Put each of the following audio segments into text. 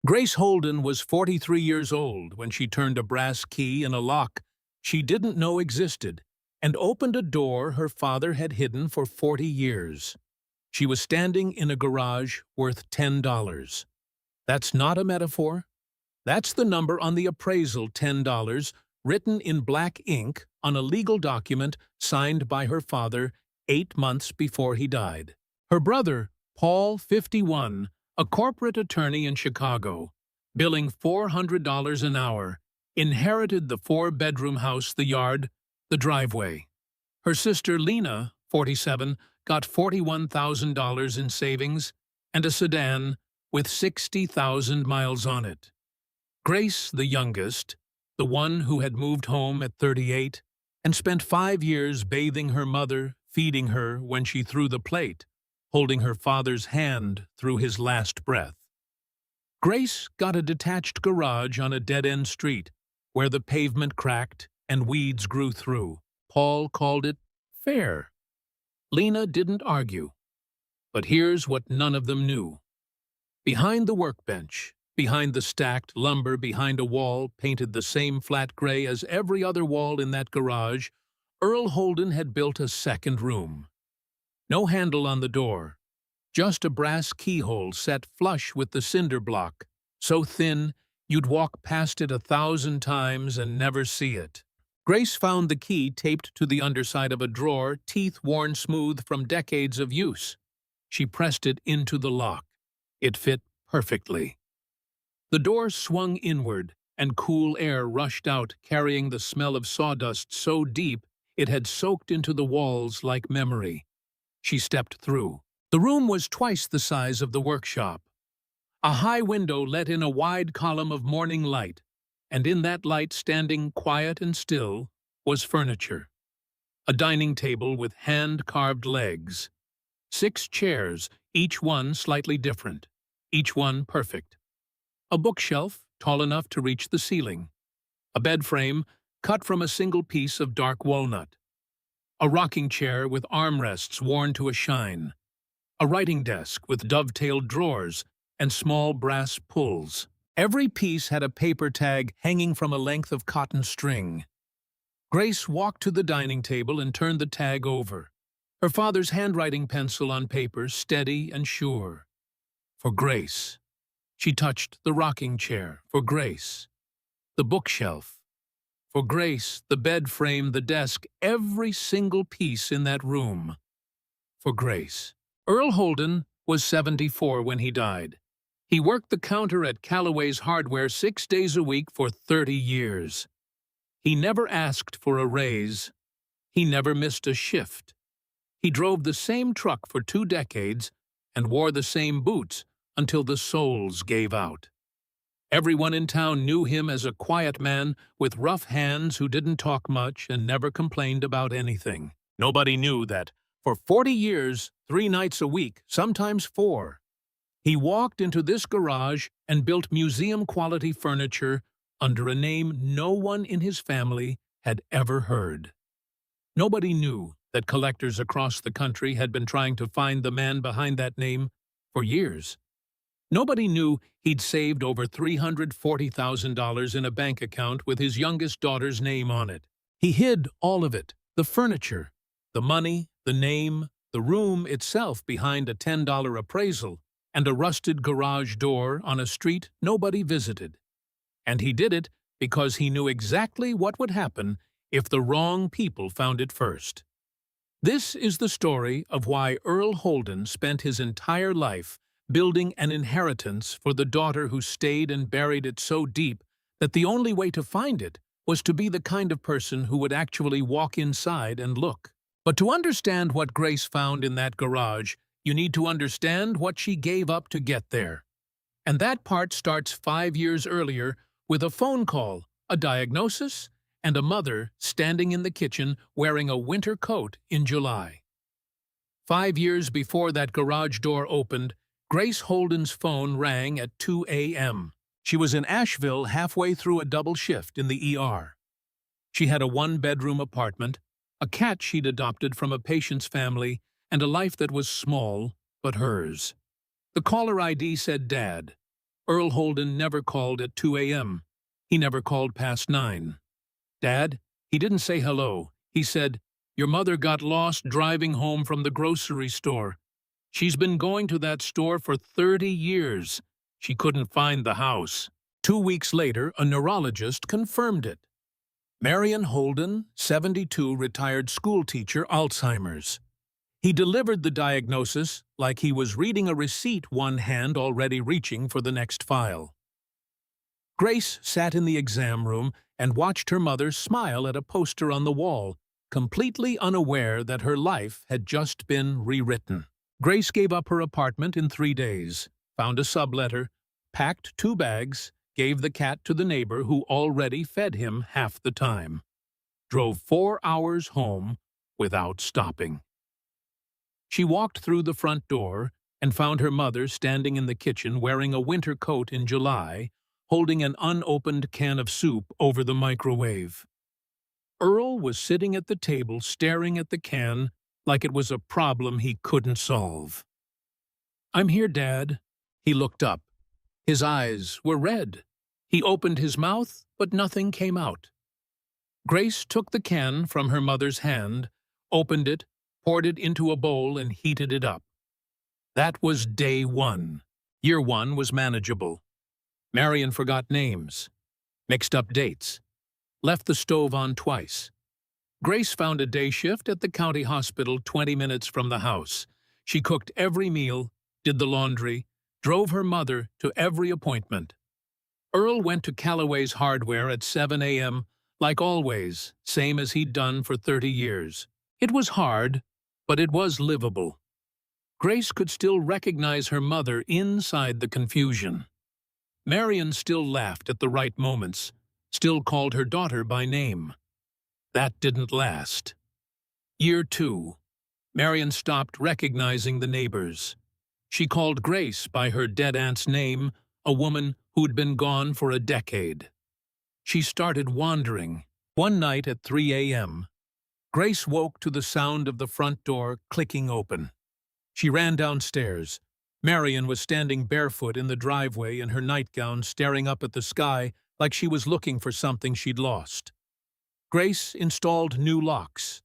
Grace Holden was 43 years old when she turned a brass key in a lock she didn't know existed and opened a door her father had hidden for 40 years. She was standing in a garage worth $10. That's not a metaphor. That's the number on the appraisal, $10, written in black ink on a legal document signed by her father 8 months before he died. Her brother, Paul, 51, a corporate attorney in Chicago, billing $400 an hour, inherited the four-bedroom house, the yard, the driveway. Her sister, Lena, 47, got $41,000 in savings and a sedan with 60,000 miles on it. Grace, the youngest, the one who had moved home at 38 and spent 5 years bathing her mother, feeding her when she threw the plate, holding her father's hand through his last breath. Grace got a detached garage on a dead-end street where the pavement cracked and weeds grew through. Paul called it fair. Lena didn't argue. But here's what none of them knew. Behind the workbench, behind the stacked lumber, behind a wall painted the same flat gray as every other wall in that garage, Earl Holden had built a second room. No handle on the door, just a brass keyhole set flush with the cinder block, so thin you'd walk past it 1,000 times and never see it. Grace found the key taped to the underside of a drawer, teeth worn smooth from decades of use. She pressed it into the lock. It fit perfectly. The door swung inward, and cool air rushed out, carrying the smell of sawdust so deep it had soaked into the walls like memory. She stepped through. The room was twice the size of the workshop. A high window let in a wide column of morning light, and in that light, standing quiet and still, was furniture. A dining table with hand-carved legs. 6 chairs, each one slightly different, each one perfect. A bookshelf tall enough to reach the ceiling. A bed frame cut from a single piece of dark walnut. A rocking chair with armrests worn to a shine. A writing desk with dovetailed drawers and small brass pulls. Every piece had a paper tag hanging from a length of cotton string. Grace walked to the dining table and turned the tag over. Her father's handwriting pencil on paper, steady and sure. For Grace. She touched the rocking chair. For Grace. The bookshelf. For Grace, the bed frame, the desk, every single piece in that room. For Grace. Earl Holden was 74 when he died. He worked the counter at Callaway's Hardware 6 days a week for 30 years. He never asked for a raise. He never missed a shift. He drove the same truck for 2 decades and wore the same boots until the soles gave out. Everyone in town knew him as a quiet man with rough hands who didn't talk much and never complained about anything. Nobody knew that for 40 years, 3 nights a week, sometimes 4, he walked into this garage and built museum-quality furniture under a name no one in his family had ever heard. Nobody knew that collectors across the country had been trying to find the man behind that name for years. Nobody knew he'd saved over $340,000 in a bank account with his youngest daughter's name on it. He hid all of it, the furniture, the money, the name, the room itself behind a $10 appraisal, and a rusted garage door on a street nobody visited. And he did it because he knew exactly what would happen if the wrong people found it first. This is the story of why Earl Holden spent his entire life building an inheritance for the daughter who stayed and buried it so deep that the only way to find it was to be the kind of person who would actually walk inside and look. But to understand what Grace found in that garage, you need to understand what she gave up to get there. And that part starts 5 years earlier with a phone call, a diagnosis, and a mother standing in the kitchen wearing a winter coat in July. 5 years before that garage door opened, Grace Holden's phone rang at 2 a.m. She was in Asheville halfway through a double shift in the ER. She had a 1-bedroom apartment, a cat she'd adopted from a patient's family, and a life that was small but hers. The caller ID said Dad. Earl Holden never called at 2 a.m. He never called past 9. Dad, he didn't say hello. He said, "Your mother got lost driving home from the grocery store. She's been going to that store for 30 years. She couldn't find the house." 2 weeks later, a neurologist confirmed it. Marion Holden, 72, retired schoolteacher, Alzheimer's. He delivered the diagnosis like he was reading a receipt, one hand already reaching for the next file. Grace sat in the exam room and watched her mother smile at a poster on the wall, completely unaware that her life had just been rewritten. Grace gave up her apartment in 3 days, found a subletter, packed 2 bags, gave the cat to the neighbor who already fed him half the time, drove 4 hours home without stopping. She walked through the front door and found her mother standing in the kitchen wearing a winter coat in July, holding an unopened can of soup over the microwave. Earl was sitting at the table staring at the can like it was a problem he couldn't solve. "I'm here, Dad." He looked up. His eyes were red. He opened his mouth, but nothing came out. Grace took the can from her mother's hand, opened it, poured it into a bowl, and heated it up. That was day 1. Year 1 was manageable. Marion forgot names, mixed up dates, left the stove on twice. Grace found a day shift at the county hospital 20 minutes from the house. She cooked every meal, did the laundry, drove her mother to every appointment. Earl went to Callaway's Hardware at 7 a.m., like always, same as he'd done for 30 years. It was hard, but it was livable. Grace could still recognize her mother inside the confusion. Marion still laughed at the right moments, still called her daughter by name. That didn't last. Year 2. Marion stopped recognizing the neighbors. She called Grace by her dead aunt's name, a woman who'd been gone for a decade. She started wandering. One night at 3 a.m., Grace woke to the sound of the front door clicking open. She ran downstairs. Marion was standing barefoot in the driveway in her nightgown, staring up at the sky like she was looking for something she'd lost. Grace installed new locks,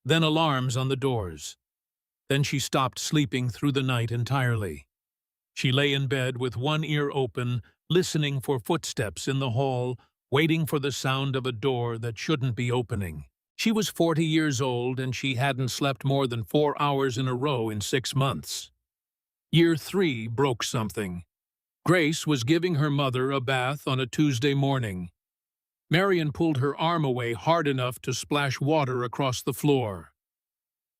then alarms on the doors. Then she stopped sleeping through the night entirely. She lay in bed with one ear open, listening for footsteps in the hall, waiting for the sound of a door that shouldn't be opening. She was 40 years old, and she hadn't slept more than 4 hours in a row in 6 months. Year 3 broke something. Grace was giving her mother a bath on a Tuesday morning. Marion pulled her arm away hard enough to splash water across the floor.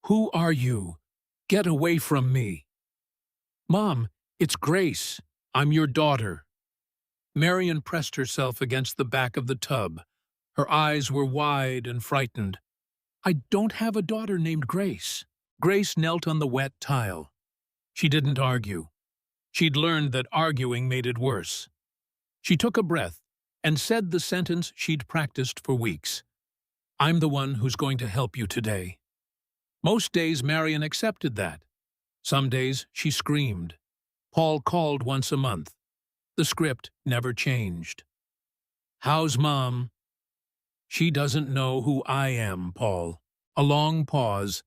"Who are you? Get away from me." "Mom, it's Grace. I'm your daughter." Marion pressed herself against the back of the tub. Her eyes were wide and frightened. "I don't have a daughter named Grace." Grace knelt on the wet tile. She didn't argue. She'd learned that arguing made it worse. She took a breath and said the sentence she'd practiced for weeks. "I'm the one who's going to help you today." Most days Marion accepted that. Some days she screamed. Paul called once a month. The script never changed. "How's Mom?" "She doesn't know who I am, Paul." A long pause.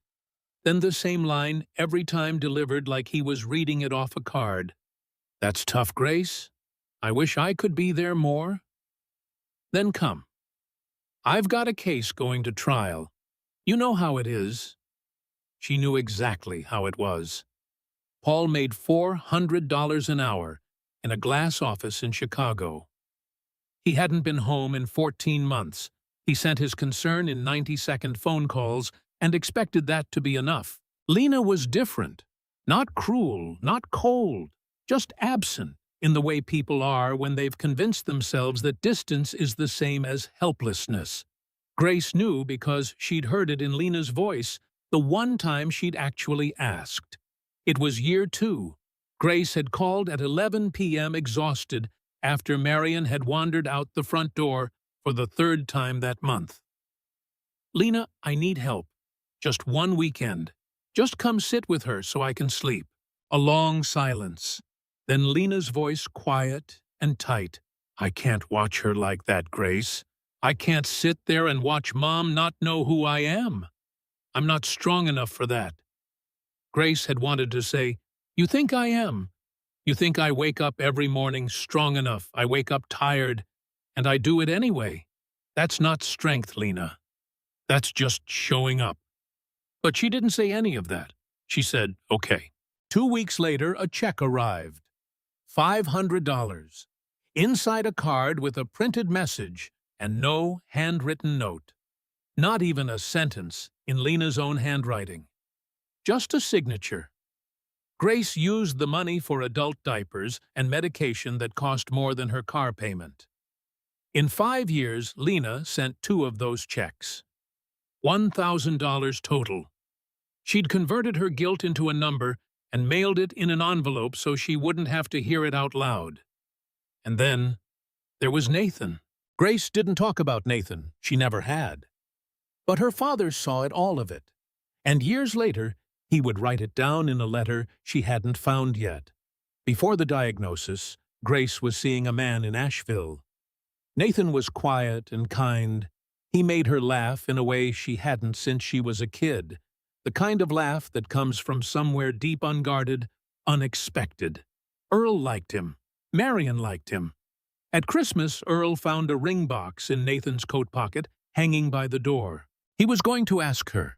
Then the same line every time delivered like he was reading it off a card. "That's tough, Grace. I wish I could be there more." "Then come. I've got a case going to trial. You know how it is." She knew exactly how it was. Paul made $400 an hour in a glass office in Chicago. He hadn't been home in 14 months. He sent his concern in 90-second phone calls and expected that to be enough. Lena was different. Not cruel, not cold, just absent in the way people are when they've convinced themselves that distance is the same as helplessness. Grace knew because she'd heard it in Lena's voice the one time she'd actually asked. It was year 2. Grace had called at 11 p.m. exhausted after Marion had wandered out the front door for the 3rd time that month. "Lena, I need help. Just one weekend. Just come sit with her so I can sleep." A long silence. Then Lena's voice quiet and tight. "I can't watch her like that, Grace. I can't sit there and watch Mom not know who I am. I'm not strong enough for that." Grace had wanted to say, "You think I am? You think I wake up every morning strong enough? I wake up tired, and I do it anyway. That's not strength, Lena. That's just showing up." But she didn't say any of that. She said, "Okay." 2 weeks later, a check arrived. $500. Inside a card with a printed message and no handwritten note. Not even a sentence in Lena's own handwriting. Just a signature. Grace used the money for adult diapers and medication that cost more than her car payment. In 5 years, Lena sent 2 of those checks. $1,000 total. She'd converted her guilt into a number and mailed it in an envelope so she wouldn't have to hear it out loud. And then there was Nathan. Grace didn't talk about Nathan. She never had. But her father saw it, all of it. And years later, he would write it down in a letter she hadn't found yet. Before the diagnosis, Grace was seeing a man in Asheville. Nathan was quiet and kind. He made her laugh in a way she hadn't since she was a kid. The kind of laugh that comes from somewhere deep, unguarded, unexpected. Earl liked him. Marion liked him. At Christmas, Earl found a ring box in Nathan's coat pocket hanging by the door. He was going to ask her.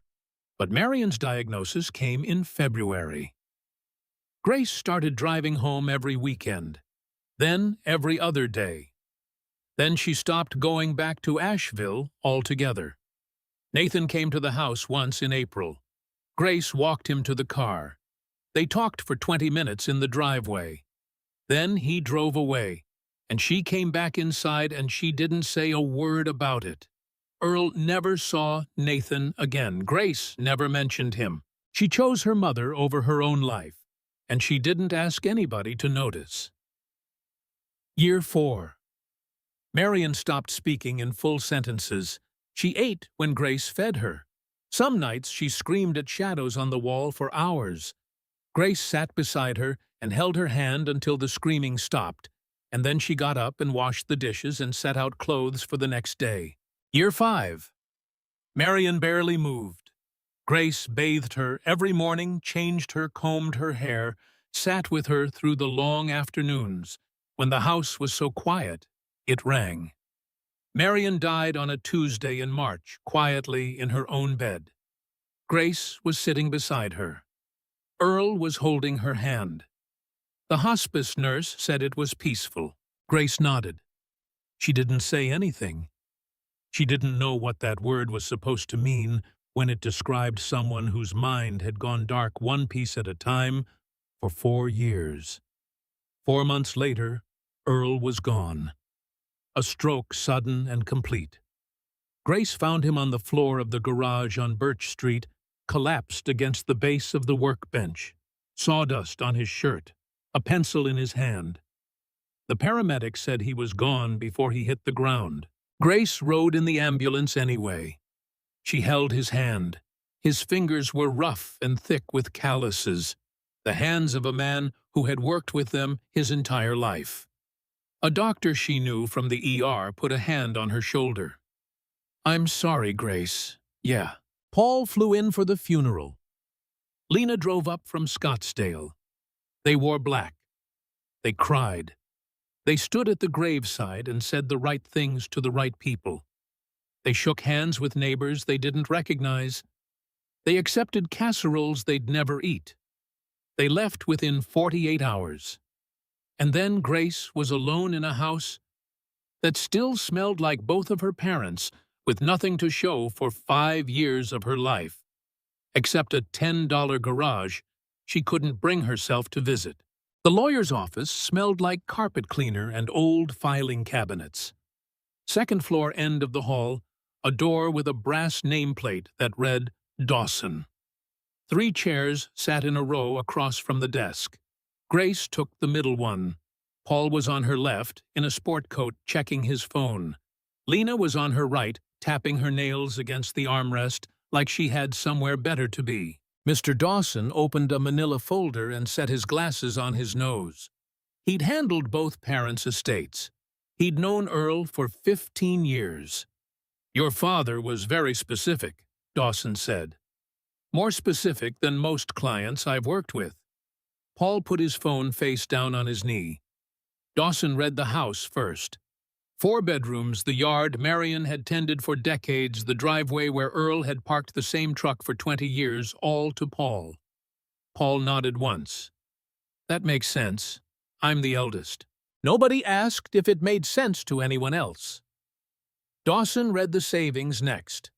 But Marion's diagnosis came in February. Grace started driving home every weekend. Then every other day. Then she stopped going back to Asheville altogether. Nathan came to the house once in April. Grace walked him to the car. They talked for 20 minutes in the driveway. Then he drove away, and she came back inside and she didn't say a word about it. Earl never saw Nathan again. Grace never mentioned him. She chose her mother over her own life, and she didn't ask anybody to notice. Year 4. Marion stopped speaking in full sentences. She ate when Grace fed her. Some nights she screamed at shadows on the wall for hours. Grace sat beside her and held her hand until the screaming stopped, and then she got up and washed the dishes and set out clothes for the next day. Year 5. Marion barely moved. Grace bathed her every morning, changed her, combed her hair, sat with her through the long afternoons. When the house was so quiet, it rang. Marion died on a Tuesday in March, quietly in her own bed. Grace was sitting beside her. Earl was holding her hand. The hospice nurse said it was peaceful. Grace nodded. She didn't say anything. She didn't know what that word was supposed to mean when it described someone whose mind had gone dark one piece at a time for 4 years. 4 months later, Earl was gone. A stroke sudden and complete. Grace found him on the floor of the garage on Birch Street, collapsed against the base of the workbench, sawdust on his shirt, a pencil in his hand. The paramedic said he was gone before he hit the ground. Grace rode in the ambulance anyway. She held his hand. His fingers were rough and thick with calluses, the hands of a man who had worked with them his entire life. A doctor she knew from the ER put a hand on her shoulder. "I'm sorry, Grace." "Yeah." Paul flew in for the funeral. Lena drove up from Scottsdale. They wore black. They cried. They stood at the graveside and said the right things to the right people. They shook hands with neighbors they didn't recognize. They accepted casseroles they'd never eat. They left within 48 hours. And then Grace was alone in a house that still smelled like both of her parents, with nothing to show for 5 years of her life, except a $10 garage she couldn't bring herself to visit. The lawyer's office smelled like carpet cleaner and old filing cabinets. Second floor end of the hall, a door with a brass nameplate that read Dawson. 3 chairs sat in a row across from the desk. Grace took the middle one. Paul was on her left, in a sport coat, checking his phone. Lena was on her right, tapping her nails against the armrest like she had somewhere better to be. Mr. Dawson opened a manila folder and set his glasses on his nose. He'd handled both parents' estates. He'd known Earl for 15 years. "Your father was very specific," Dawson said. "More specific than most clients I've worked with." Paul put his phone face down on his knee. Dawson read the house first. 4 bedrooms, the yard Marion had tended for decades, the driveway where Earl had parked the same truck for 20 years, all to Paul. Paul nodded once. "That makes sense. I'm the eldest." Nobody asked if it made sense to anyone else. Dawson read the savings next.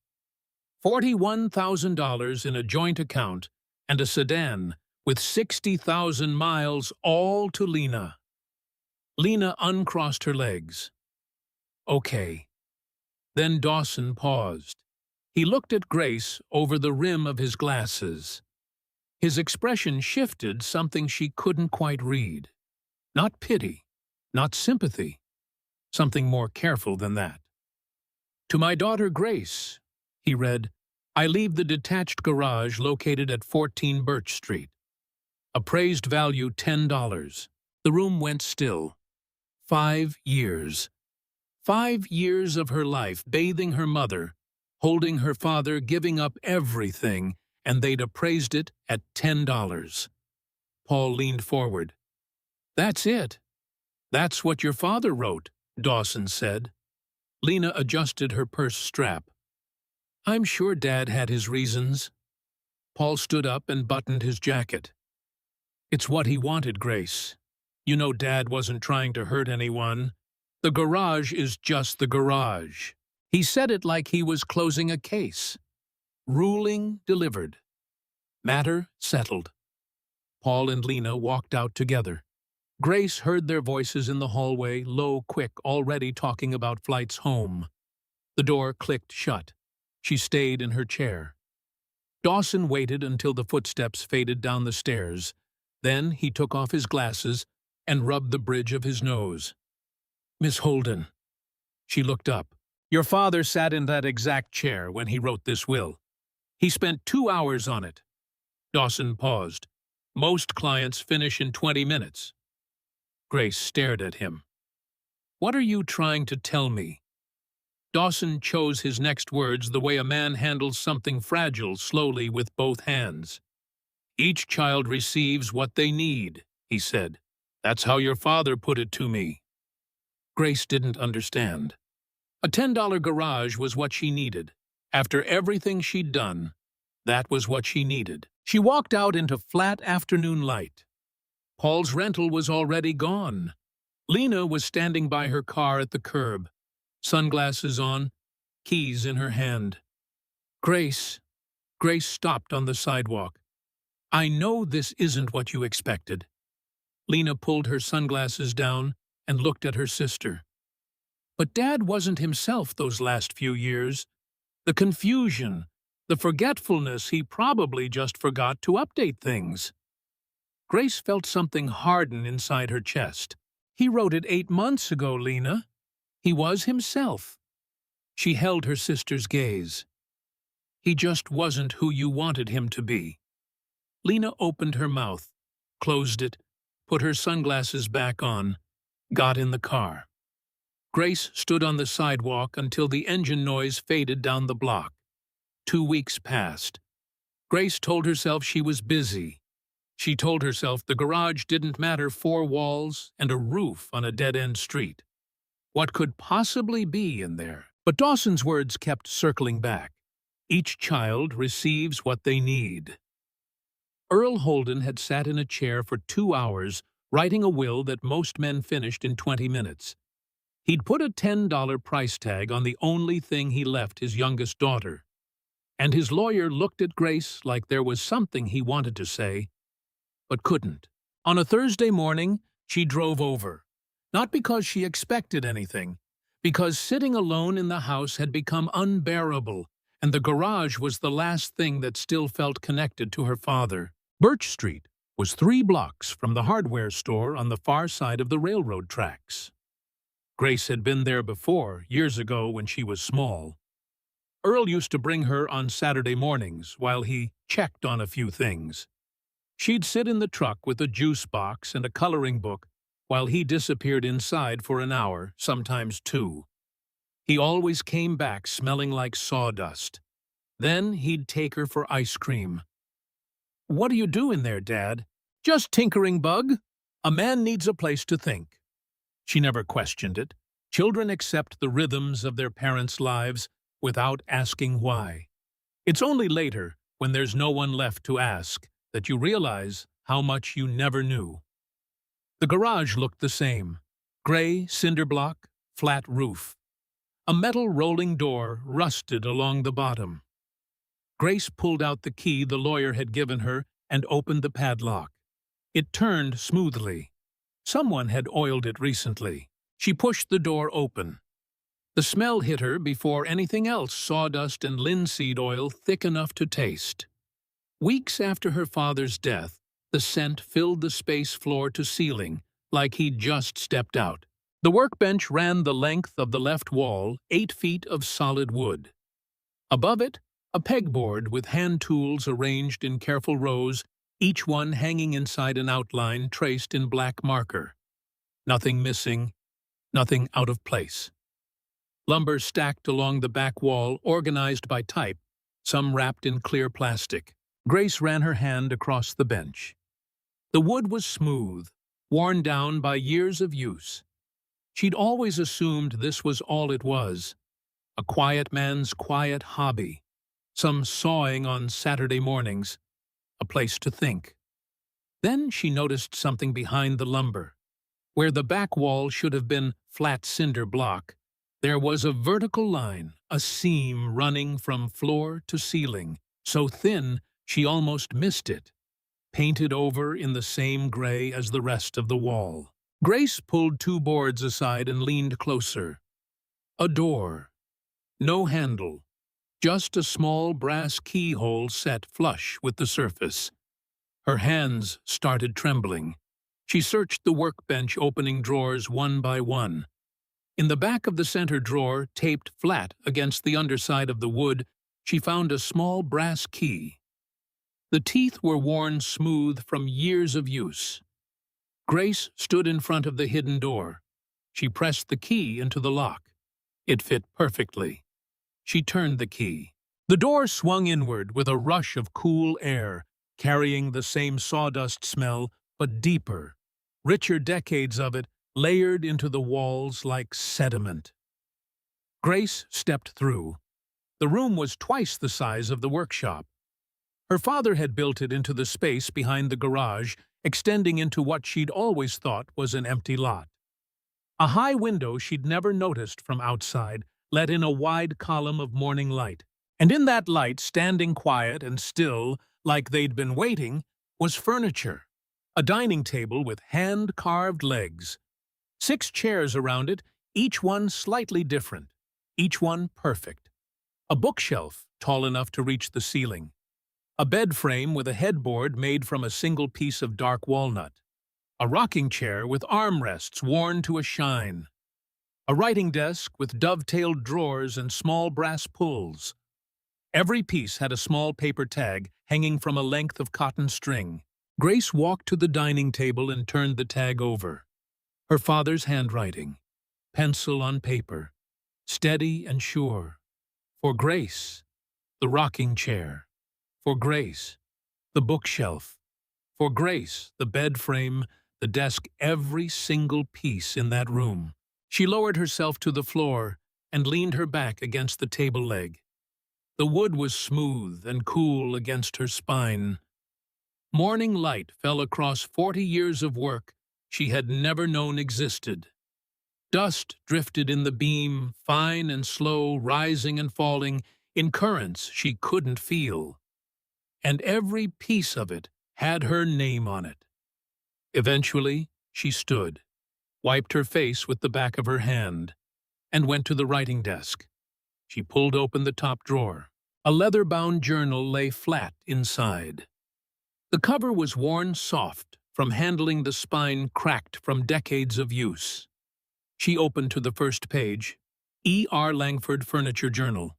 $41,000 in a joint account and a sedan with 60,000 miles, all to Lena. Lena uncrossed her legs. "Okay." Then Dawson paused. He looked at Grace over the rim of his glasses. His expression shifted, something she couldn't quite read. Not pity, not sympathy, something more careful than that. "To my daughter Grace," he read, "I leave the detached garage located at 14 Birch Street. Appraised value $10. The room went still. 5 years. 5 years of her life bathing her mother, holding her father, giving up everything, and they'd appraised it at $10. Paul leaned forward. "That's it. That's what your father wrote," Dawson said. Lena adjusted her purse strap. "I'm sure Dad had his reasons." Paul stood up and buttoned his jacket. "It's what he wanted, Grace. You know Dad wasn't trying to hurt anyone. The garage is just the garage." He said it like he was closing a case. Ruling delivered. Matter settled. Paul and Lena walked out together. Grace heard their voices in the hallway, low, quick, already talking about flights home. The door clicked shut. She stayed in her chair. Dawson waited until the footsteps faded down the stairs. Then he took off his glasses and rubbed the bridge of his nose. "Miss Holden." She looked up. "Your father sat in that exact chair when he wrote this will. He spent 2 hours on it." Dawson paused. "Most clients finish in 20 minutes. Grace stared at him. "What are you trying to tell me?" Dawson chose his next words the way a man handles something fragile, slowly with both hands. "Each child receives what they need," he said. "That's how your father put it to me." Grace didn't understand. A $10 garage was what she needed. After everything she'd done, that was what she needed. She walked out into flat afternoon light. Paul's rental was already gone. Lena was standing by her car at the curb, sunglasses on, keys in her hand. Grace stopped on the sidewalk. "I know this isn't what you expected." Lena pulled her sunglasses down and looked at her sister. "But Dad wasn't himself those last few years. The confusion, the forgetfulness, he probably just forgot to update things." Grace felt something harden inside her chest. "He wrote it 8 months ago, Lena. He was himself." She held her sister's gaze. "He just wasn't who you wanted him to be." Lena opened her mouth, closed it, put her sunglasses back on, got in the car. Grace stood on the sidewalk until the engine noise faded down the block. 2 weeks passed. Grace told herself she was busy. She told herself the garage didn't matter, 4 walls and a roof on a dead-end street. What could possibly be in there? But Dawson's words kept circling back. Each child receives what they need. Earl Holden had sat in a chair for 2 hours, writing a will that most men finished in 20 minutes. He'd put a $10 price tag on the only thing he left his youngest daughter. And his lawyer looked at Grace like there was something he wanted to say, but couldn't. On a Thursday morning, she drove over. Not because she expected anything, because sitting alone in the house had become unbearable, and the garage was the last thing that still felt connected to her father. Birch Street was 3 blocks from the hardware store on the far side of the railroad tracks. Grace had been there before, years ago when she was small. Earl used to bring her on Saturday mornings while he checked on a few things. She'd sit in the truck with a juice box and a coloring book, while he disappeared inside for an hour, sometimes two. He always came back smelling like sawdust. Then he'd take her for ice cream. "What are you doing there, Dad?" "Just tinkering, Bug. A man needs a place to think." She never questioned it. Children accept the rhythms of their parents' lives without asking why. It's only later, when there's no one left to ask, that you realize how much you never knew. The garage looked the same. Gray, cinder block, flat roof. A metal rolling door rusted along the bottom. Grace pulled out the key the lawyer had given her and opened the padlock. It turned smoothly. Someone had oiled it recently. She pushed the door open. The smell hit her before anything else, sawdust and linseed oil thick enough to taste. Weeks after her father's death, the scent filled the space floor to ceiling, like he'd just stepped out. The workbench ran the length of the left wall, 8 feet of solid wood. Above it, a pegboard with hand tools arranged in careful rows, each one hanging inside an outline traced in black marker. Nothing missing, nothing out of place. Lumber stacked along the back wall, organized by type, some wrapped in clear plastic. Grace ran her hand across the bench. The wood was smooth, worn down by years of use. She'd always assumed this was all it was, a quiet man's quiet hobby, some sawing on Saturday mornings, a place to think. Then she noticed something behind the lumber. Where the back wall should have been flat cinder block, there was a vertical line, a seam running from floor to ceiling, so thin she almost missed it, painted over in the same gray as the rest of the wall. Grace pulled 2 boards aside and leaned closer. A door. No handle. Just a small brass keyhole set flush with the surface. Her hands started trembling. She searched the workbench, opening drawers one by one. In the back of the center drawer, taped flat against the underside of the wood, she found a small brass key. The teeth were worn smooth from years of use. Grace stood in front of the hidden door. She pressed the key into the lock. It fit perfectly. She turned the key. The door swung inward with a rush of cool air, carrying the same sawdust smell, but deeper, richer decades of it layered into the walls like sediment. Grace stepped through. The room was twice the size of the workshop. Her father had built it into the space behind the garage, extending into what she'd always thought was an empty lot. A high window she'd never noticed from outside let in a wide column of morning light. And in that light, standing quiet and still, like they'd been waiting, was furniture. A dining table with hand-carved legs. 6 chairs around it, each one slightly different, each one perfect. A bookshelf tall enough to reach the ceiling. A bed frame with a headboard made from a single piece of dark walnut. A rocking chair with armrests worn to a shine. A writing desk with dovetailed drawers and small brass pulls. Every piece had a small paper tag hanging from a length of cotton string. Grace walked to the dining table and turned the tag over. Her father's handwriting, pencil on paper, steady and sure. For Grace, the rocking chair. For Grace, the bookshelf. For Grace, the bed frame, the desk, every single piece in that room. She lowered herself to the floor and leaned her back against the table leg. The wood was smooth and cool against her spine. Morning light fell across 40 years of work she had never known existed. Dust drifted in the beam, fine and slow, rising and falling, in currents she couldn't feel. And every piece of it had her name on it. Eventually, she stood, wiped her face with the back of her hand, and went to the writing desk. She pulled open the top drawer. A leather-bound journal lay flat inside. The cover was worn soft from handling the spine cracked from decades of use. She opened to the first page, E. R. Langford Furniture Journal.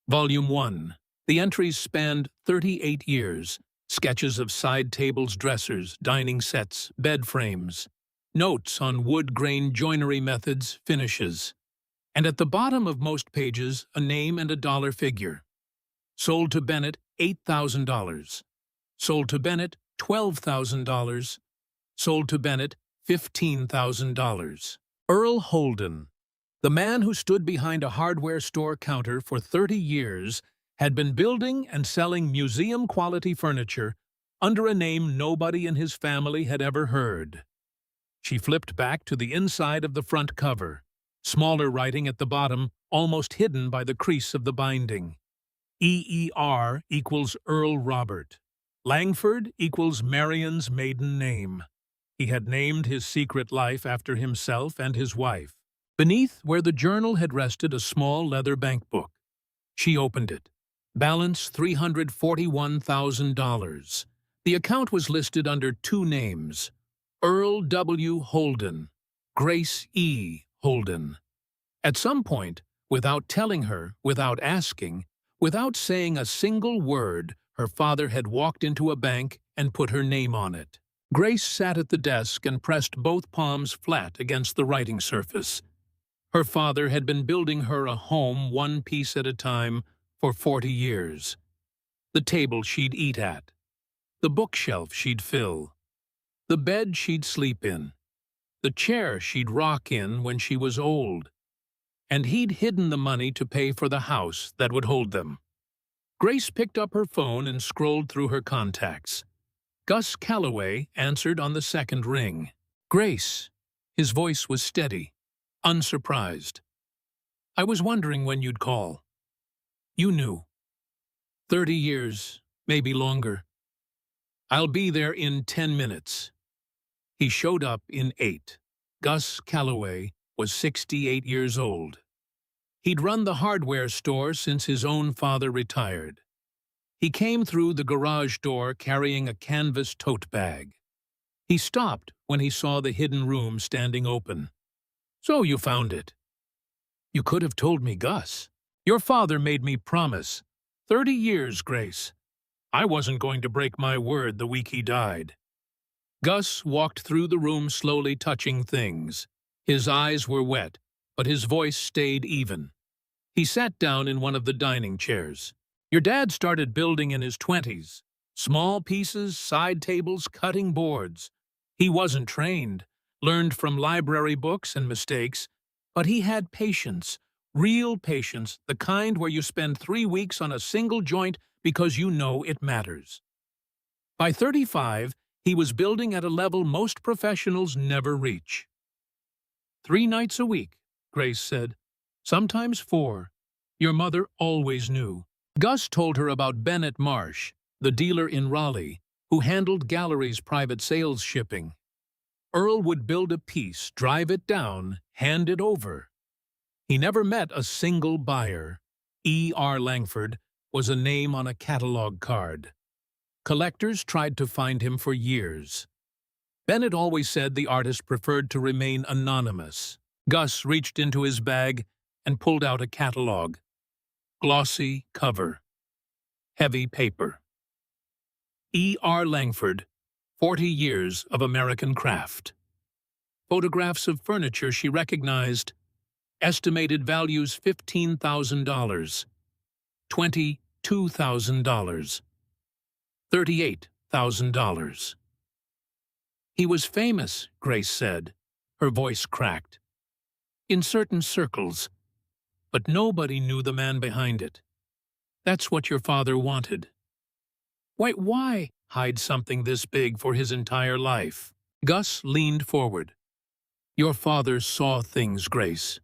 Volume 1. The entries spanned 38 years, sketches of side tables, dressers, dining sets, bed frames. notes on wood grain joinery methods, finishes, and at the bottom of most pages, a name and a dollar figure. Sold to Bennett, $8,000. Sold to Bennett, $12,000. Sold to Bennett, $15,000. Earl Holden, the man who stood behind a hardware store counter for 30 years, had been building and selling museum-quality furniture under a name nobody in his family had ever heard. She flipped back to the inside of the front cover, smaller writing at the bottom, almost hidden by the crease of the binding. EER equals Earl Robert. Langford equals Marion's maiden name. He had named his secret life after himself and his wife. Beneath, where the journal had rested, a small leather bank book. She opened it. Balance $341,000. The account was listed under two names: Earl W. Holden, Grace E. Holden. At some point, without telling her, without asking, without saying a single word, her father had walked into a bank and put her name on it. Grace sat at the desk and pressed both palms flat against the writing surface. Her father had been building her a home one piece at a time for 40 years. The table she'd eat at. The bookshelf she'd fill. The bed she'd sleep in. The chair she'd rock in when she was old. And he'd hidden the money to pay for the house that would hold them. Grace picked up her phone and scrolled through her contacts. Gus Calloway answered on the second ring. Grace. His voice was steady, unsurprised. I was wondering when you'd call. You knew. 30 years, maybe longer. I'll be there in 10 minutes. He showed up in 8. Gus Calloway was 68 years old. He'd run the hardware store since his own father retired. He came through the garage door carrying a canvas tote bag. He stopped when he saw the hidden room standing open. So you found it. You could have told me, Gus. Your father made me promise. 30 years, Grace. I wasn't going to break my word the week he died. Gus walked through the room slowly, touching things. His eyes were wet, but his voice stayed even. He sat down in one of the dining chairs. Your dad started building in his 20s. Small pieces, side tables, cutting boards. He wasn't trained, learned from library books and mistakes, but he had patience, real patience, the kind where you spend 3 weeks on a single joint because you know it matters. By 35, he was building at a level most professionals never reach. 3 nights a week, Grace said. Sometimes 4. Your mother always knew. Gus told her about Bennett Marsh, the dealer in Raleigh, who handled Gallery's private sales shipping. Earl would build a piece, drive it down, hand it over. He never met a single buyer. E.R. Langford was a name on a catalog card. Collectors tried to find him for years. Bennett always said the artist preferred to remain anonymous. Gus reached into his bag and pulled out a catalog. Glossy cover. Heavy paper. E.R. Langford, 40 years of American craft. Photographs of furniture she recognized. Estimated values $15,000. $22,000. $38,000. He was famous, Grace said. Her voice cracked. In certain circles. But nobody knew the man behind it. That's what your father wanted. Why hide something this big for his entire life? Gus leaned forward. Your father saw things, Grace.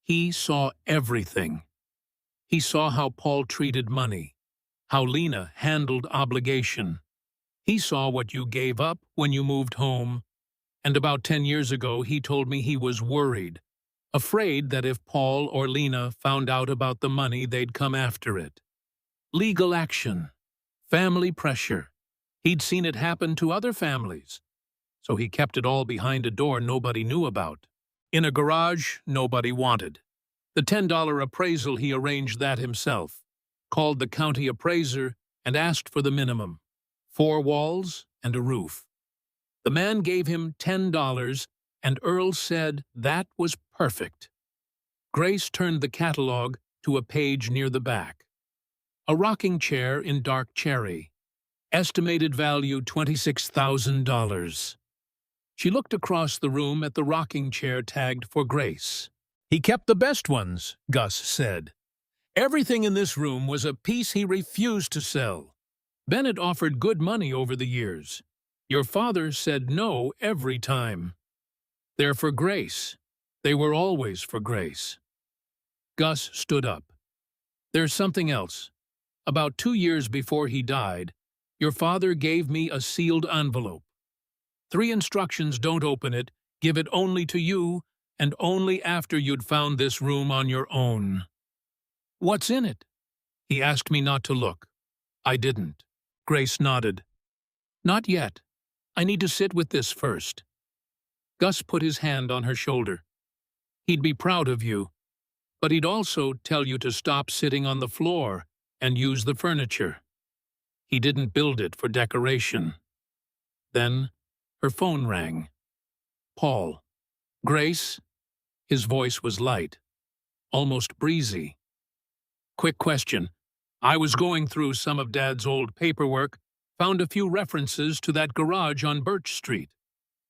He saw everything. He saw how Paul treated money, how Lena handled obligation. He saw what you gave up when you moved home. And about 10 years ago, he told me he was worried, afraid that if Paul or Lena found out about the money, they'd come after it. Legal action. Family pressure. He'd seen it happen to other families. So he kept it all behind a door nobody knew about. In a garage nobody wanted. The $10 appraisal, he arranged that himself. Called the county appraiser and asked for the minimum. 4 walls and a roof. The man gave him $10 and Earl said that was perfect. Grace turned the catalog to a page near the back. A rocking chair in dark cherry. Estimated value $26,000. She looked across the room at the rocking chair tagged for Grace. "He kept the best ones," Gus said. "Everything in this room was a piece he refused to sell. Bennett offered good money over the years. Your father said no every time. They're for Grace. They were always for Grace." Gus stood up. "There's something else. About 2 years before he died, your father gave me a sealed envelope. 3 instructions: don't open it, give it only to you, and only after you'd found this room on your own." "What's in it?" "He asked me not to look. I didn't." Grace nodded. "Not yet. I need to sit with this first." Gus put his hand on her shoulder. "He'd be proud of you, but he'd also tell you to stop sitting on the floor and use the furniture. He didn't build it for decoration." Then her phone rang. "Paul." "Grace?" His voice was light, almost breezy. "Quick question. I was going through some of Dad's old paperwork, found a few references to that garage on Birch Street.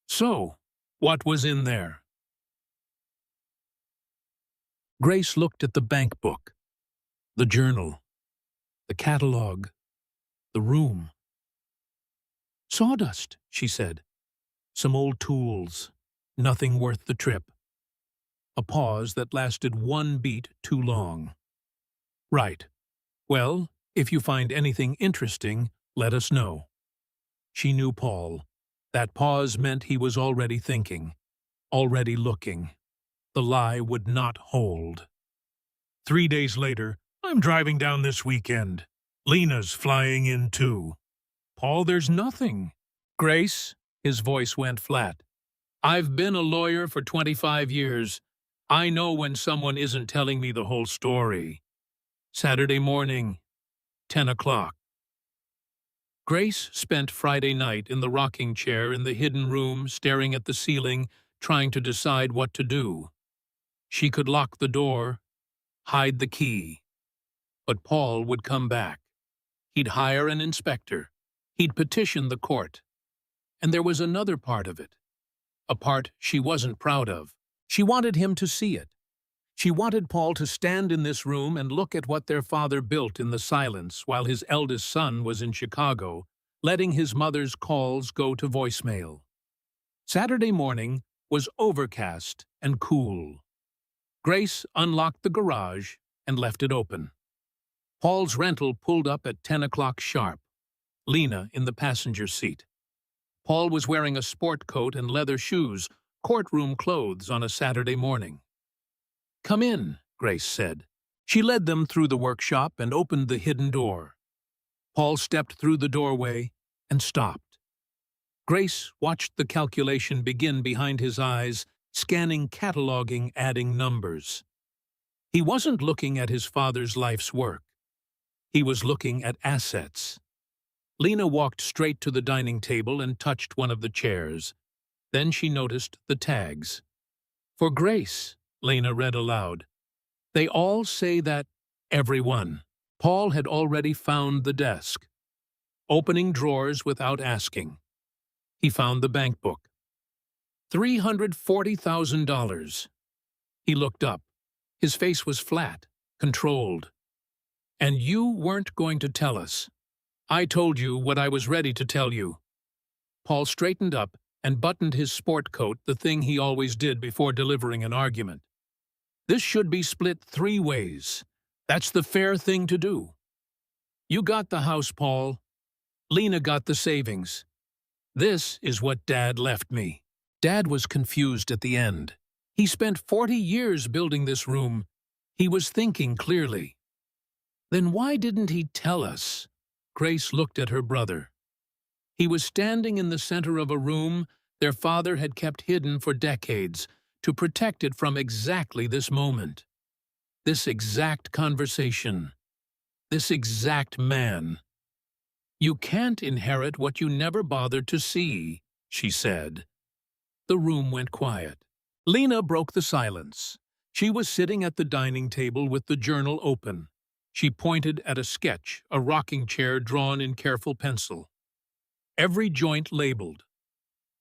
So, what was in there?" Grace looked at the bank book, the journal, the catalog, the room. "Sawdust," she said. "Some old tools. Nothing worth the trip." A pause that lasted 1 beat too long. "Right. Well, if you find anything interesting, let us know." She knew Paul. That pause meant he was already thinking, already looking. The lie would not hold. 3 days later, "I'm driving down this weekend. Lena's flying in too." "Paul, there's nothing." "Grace," his voice went flat. "I've been a lawyer for 25 years. I know when someone isn't telling me the whole story. Saturday morning, 10 o'clock. Grace spent Friday night in the rocking chair in the hidden room, staring at the ceiling, trying to decide what to do. She could lock the door, hide the key. But Paul would come back. He'd hire an inspector. He'd petition the court. And there was another part of it. A part she wasn't proud of. She wanted him to see it. She wanted Paul to stand in this room and look at what their father built in the silence while his eldest son was in Chicago, letting his mother's calls go to voicemail. Saturday morning was overcast and cool. Grace unlocked the garage and left it open. Paul's rental pulled up at 10 o'clock sharp, Lena in the passenger seat. Paul was wearing a sport coat and leather shoes, courtroom clothes on a Saturday morning. "Come in," Grace said. She led them through the workshop and opened the hidden door. Paul stepped through the doorway and stopped. Grace watched the calculation begin behind his eyes, scanning, cataloging, adding numbers. He wasn't looking at his father's life's work. He was looking at assets. Lena walked straight to the dining table and touched one of the chairs. Then she noticed the tags. "For Grace," Lena read aloud. "They all say that everyone." Paul had already found the desk, opening drawers without asking. He found the bank book. $340,000. He looked up. His face was flat, controlled. "And you weren't going to tell us. I told you what I was ready to tell you." Paul straightened up and buttoned his sport coat, the thing he always did before delivering an argument. "This should be split 3 ways. That's the fair thing to do. You got the house, Paul. Lena got the savings. This is what Dad left me." Dad was confused at the end. He spent 40 years building this room. He was thinking clearly. "Then why didn't he tell us?" Grace looked at her brother. He was standing in the center of a room their father had kept hidden for decades to protect it from exactly this moment. This exact conversation. This exact man. "You can't inherit what you never bothered to see," she said. The room went quiet. Lena broke the silence. She was sitting at the dining table with the journal open. She pointed at a sketch, a rocking chair drawn in careful pencil. Every joint labeled.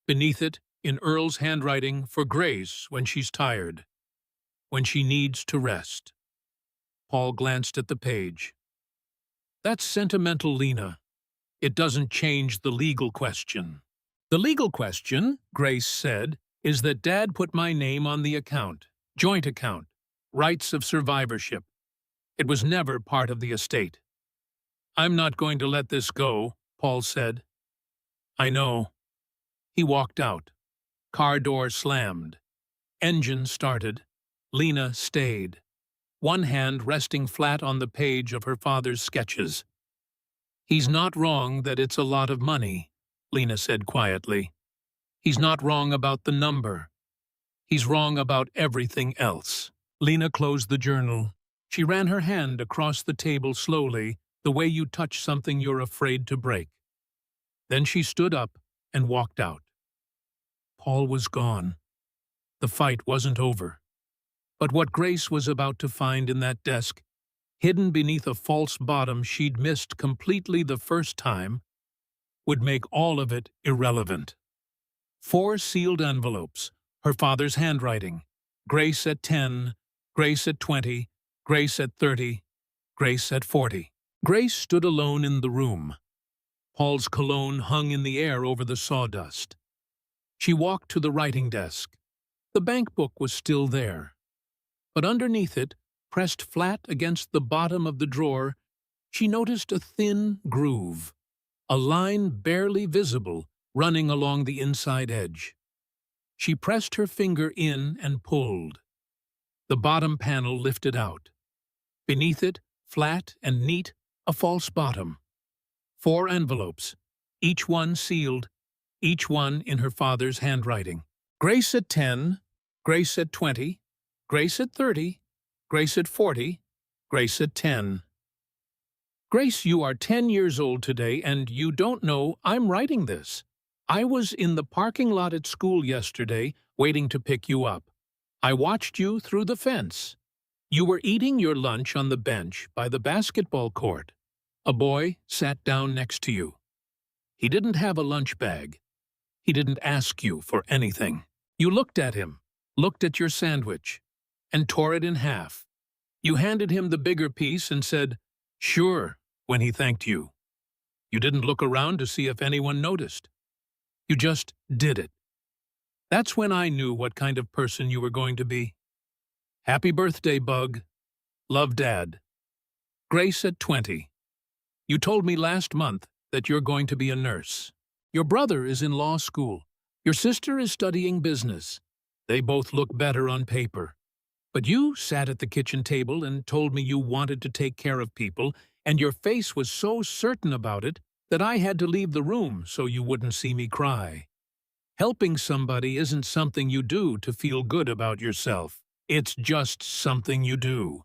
Beneath it, in Earl's handwriting, for Grace when she's tired, when she needs to rest. Paul glanced at the page. That's sentimental, Lena. It doesn't change the legal question. The legal question, Grace said, is that Dad put my name on the account, joint account, rights of survivorship. It was never part of the estate. I'm not going to let this go, Paul said. I know. He walked out. Car door slammed. Engine started. Lena stayed, one hand resting flat on the page of her father's sketches. He's not wrong that it's a lot of money, Lena said quietly. He's not wrong about the number. He's wrong about everything else. Lena closed the journal. She ran her hand across the table slowly, the way you touch something you're afraid to break. Then she stood up and walked out. Paul was gone. The fight wasn't over. But what Grace was about to find in that desk, hidden beneath a false bottom she'd missed completely the first time, would make all of it irrelevant. 4 sealed envelopes, her father's handwriting. Grace at 10, Grace at 20, Grace at 30, Grace at 40. Grace stood alone in the room. Paul's cologne hung in the air over the sawdust. She walked to the writing desk. The bank book was still there. But underneath it, pressed flat against the bottom of the drawer, she noticed a thin groove, a line barely visible running along the inside edge. She pressed her finger in and pulled. The bottom panel lifted out. Beneath it, flat and neat, a false bottom. 4 envelopes, each one sealed, each one in her father's handwriting. Grace at 10, Grace at 20, Grace at 30, Grace at 40, Grace at 10. Grace, you are 10 years old today, and you don't know I'm writing this. I was in the parking lot at school yesterday, waiting to pick you up. I watched you through the fence. You were eating your lunch on the bench by the basketball court. A boy sat down next to you. He didn't have a lunch bag. He didn't ask you for anything. You looked at him, looked at your sandwich, and tore it in half. You handed him the bigger piece and said, "Sure," when he thanked you. You didn't look around to see if anyone noticed. You just did it. That's when I knew what kind of person you were going to be. Happy birthday, Bug. Love, Dad. Grace at 20. You told me last month that you're going to be a nurse. Your brother is in law school. Your sister is studying business. They both look better on paper. But you sat at the kitchen table and told me you wanted to take care of people, and your face was so certain about it that I had to leave the room so you wouldn't see me cry. Helping somebody isn't something you do to feel good about yourself. It's just something you do.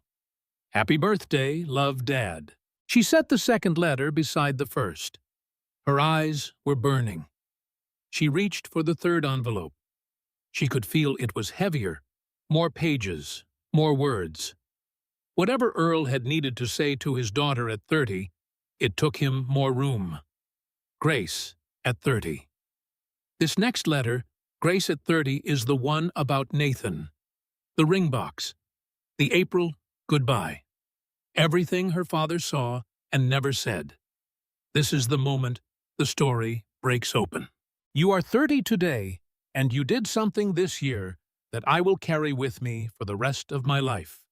Happy birthday, love, Dad. She set the second letter beside the first. Her eyes were burning. She reached for the third envelope. She could feel it was heavier, more pages, more words. Whatever Earl had needed to say to his daughter at 30, it took him more room. Grace at 30. This next letter, Grace at 30, is the one about Nathan. The ring box. The April goodbye. Everything her father saw and never said. This is the moment the story breaks open. You are 30 today, and you did something this year that I will carry with me for the rest of my life.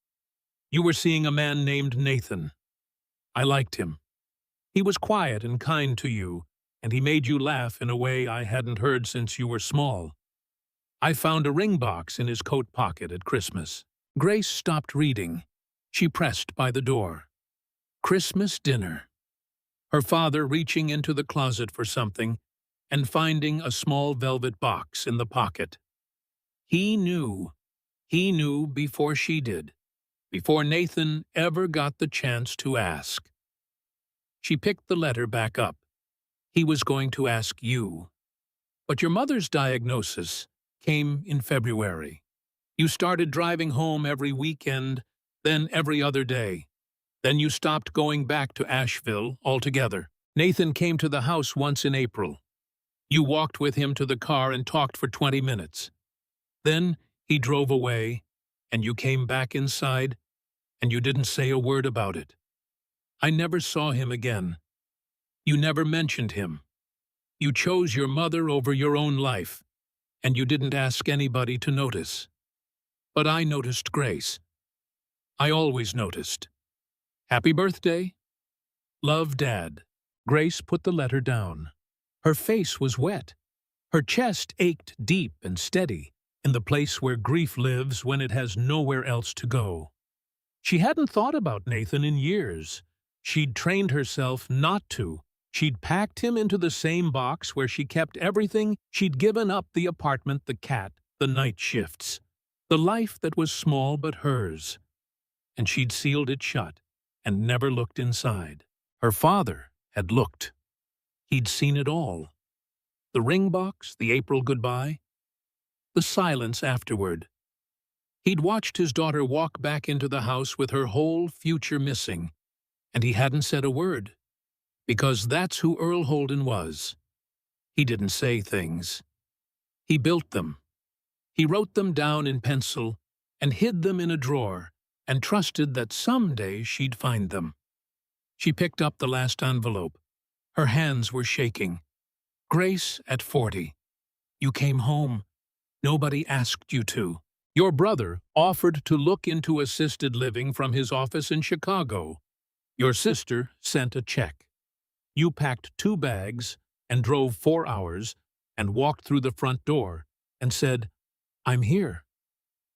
You were seeing a man named Nathan. I liked him. He was quiet and kind to you, and he made you laugh in a way I hadn't heard since you were small. I found a ring box in his coat pocket at Christmas. Grace stopped reading. She pressed by the door. Christmas dinner. Her father reaching into the closet for something and finding a small velvet box in the pocket. He knew before she did, before Nathan ever got the chance to ask. She picked the letter back up. He was going to ask you. But your mother's diagnosis, came in February. You started driving home every weekend, then every other day. Then you stopped going back to Asheville altogether. Nathan came to the house once in April. You walked with him to the car and talked for 20 minutes. Then he drove away, and you came back inside, and you didn't say a word about it. I never saw him again. You never mentioned him. You chose your mother over your own life, and you didn't ask anybody to notice. But I noticed Grace. I always noticed. Happy birthday. Love, Dad. Grace put the letter down. Her face was wet. Her chest ached deep and steady, in the place where grief lives when it has nowhere else to go. She hadn't thought about Nathan in years. She'd trained herself not to. She'd packed him into the same box where she kept everything. She'd given up the apartment, the cat, the night shifts, the life that was small but hers. And she'd sealed it shut and never looked inside. Her father had looked. He'd seen it all. The ring box, the April goodbye, the silence afterward. He'd watched his daughter walk back into the house with her whole future missing, and he hadn't said a word, because that's who Earl Holden was. He didn't say things. He built them. He wrote them down in pencil and hid them in a drawer and trusted that someday she'd find them. She picked up the last envelope. Her hands were shaking. Grace, at 40. You came home. Nobody asked you to. Your brother offered to look into assisted living from his office in Chicago. Your sister sent a check. You packed 2 bags and drove 4 hours and walked through the front door and said, I'm here.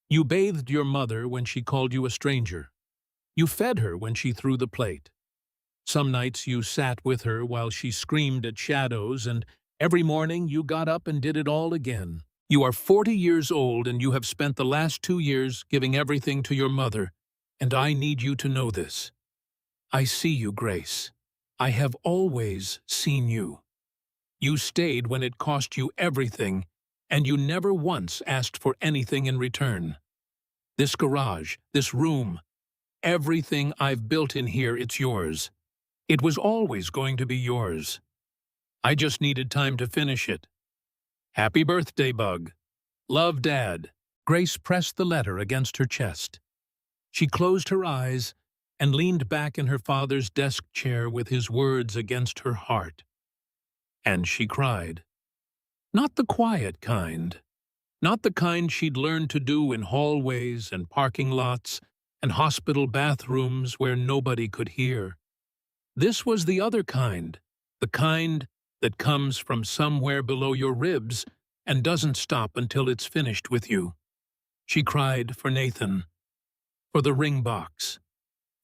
You bathed your mother when she called you a stranger. You fed her when she threw the plate. Some nights you sat with her while she screamed at shadows, and every morning you got up and did it all again. You are 40 years old, and you have spent the last 2 years giving everything to your mother, and I need you to know this. I see you, Grace. I have always seen you. You stayed when it cost you everything, and you never once asked for anything in return. This garage, this room, everything I've built in here, it's yours. It was always going to be yours. I just needed time to finish it. Happy birthday, Bug. Love, Dad. Grace pressed the letter against her chest. She closed her eyes and leaned back in her father's desk chair with his words against her heart. And she cried. Not the quiet kind. Not the kind she'd learned to do in hallways and parking lots and hospital bathrooms where nobody could hear. This was the other kind, the kind that comes from somewhere below your ribs and doesn't stop until it's finished with you. She cried for Nathan, for the ring box,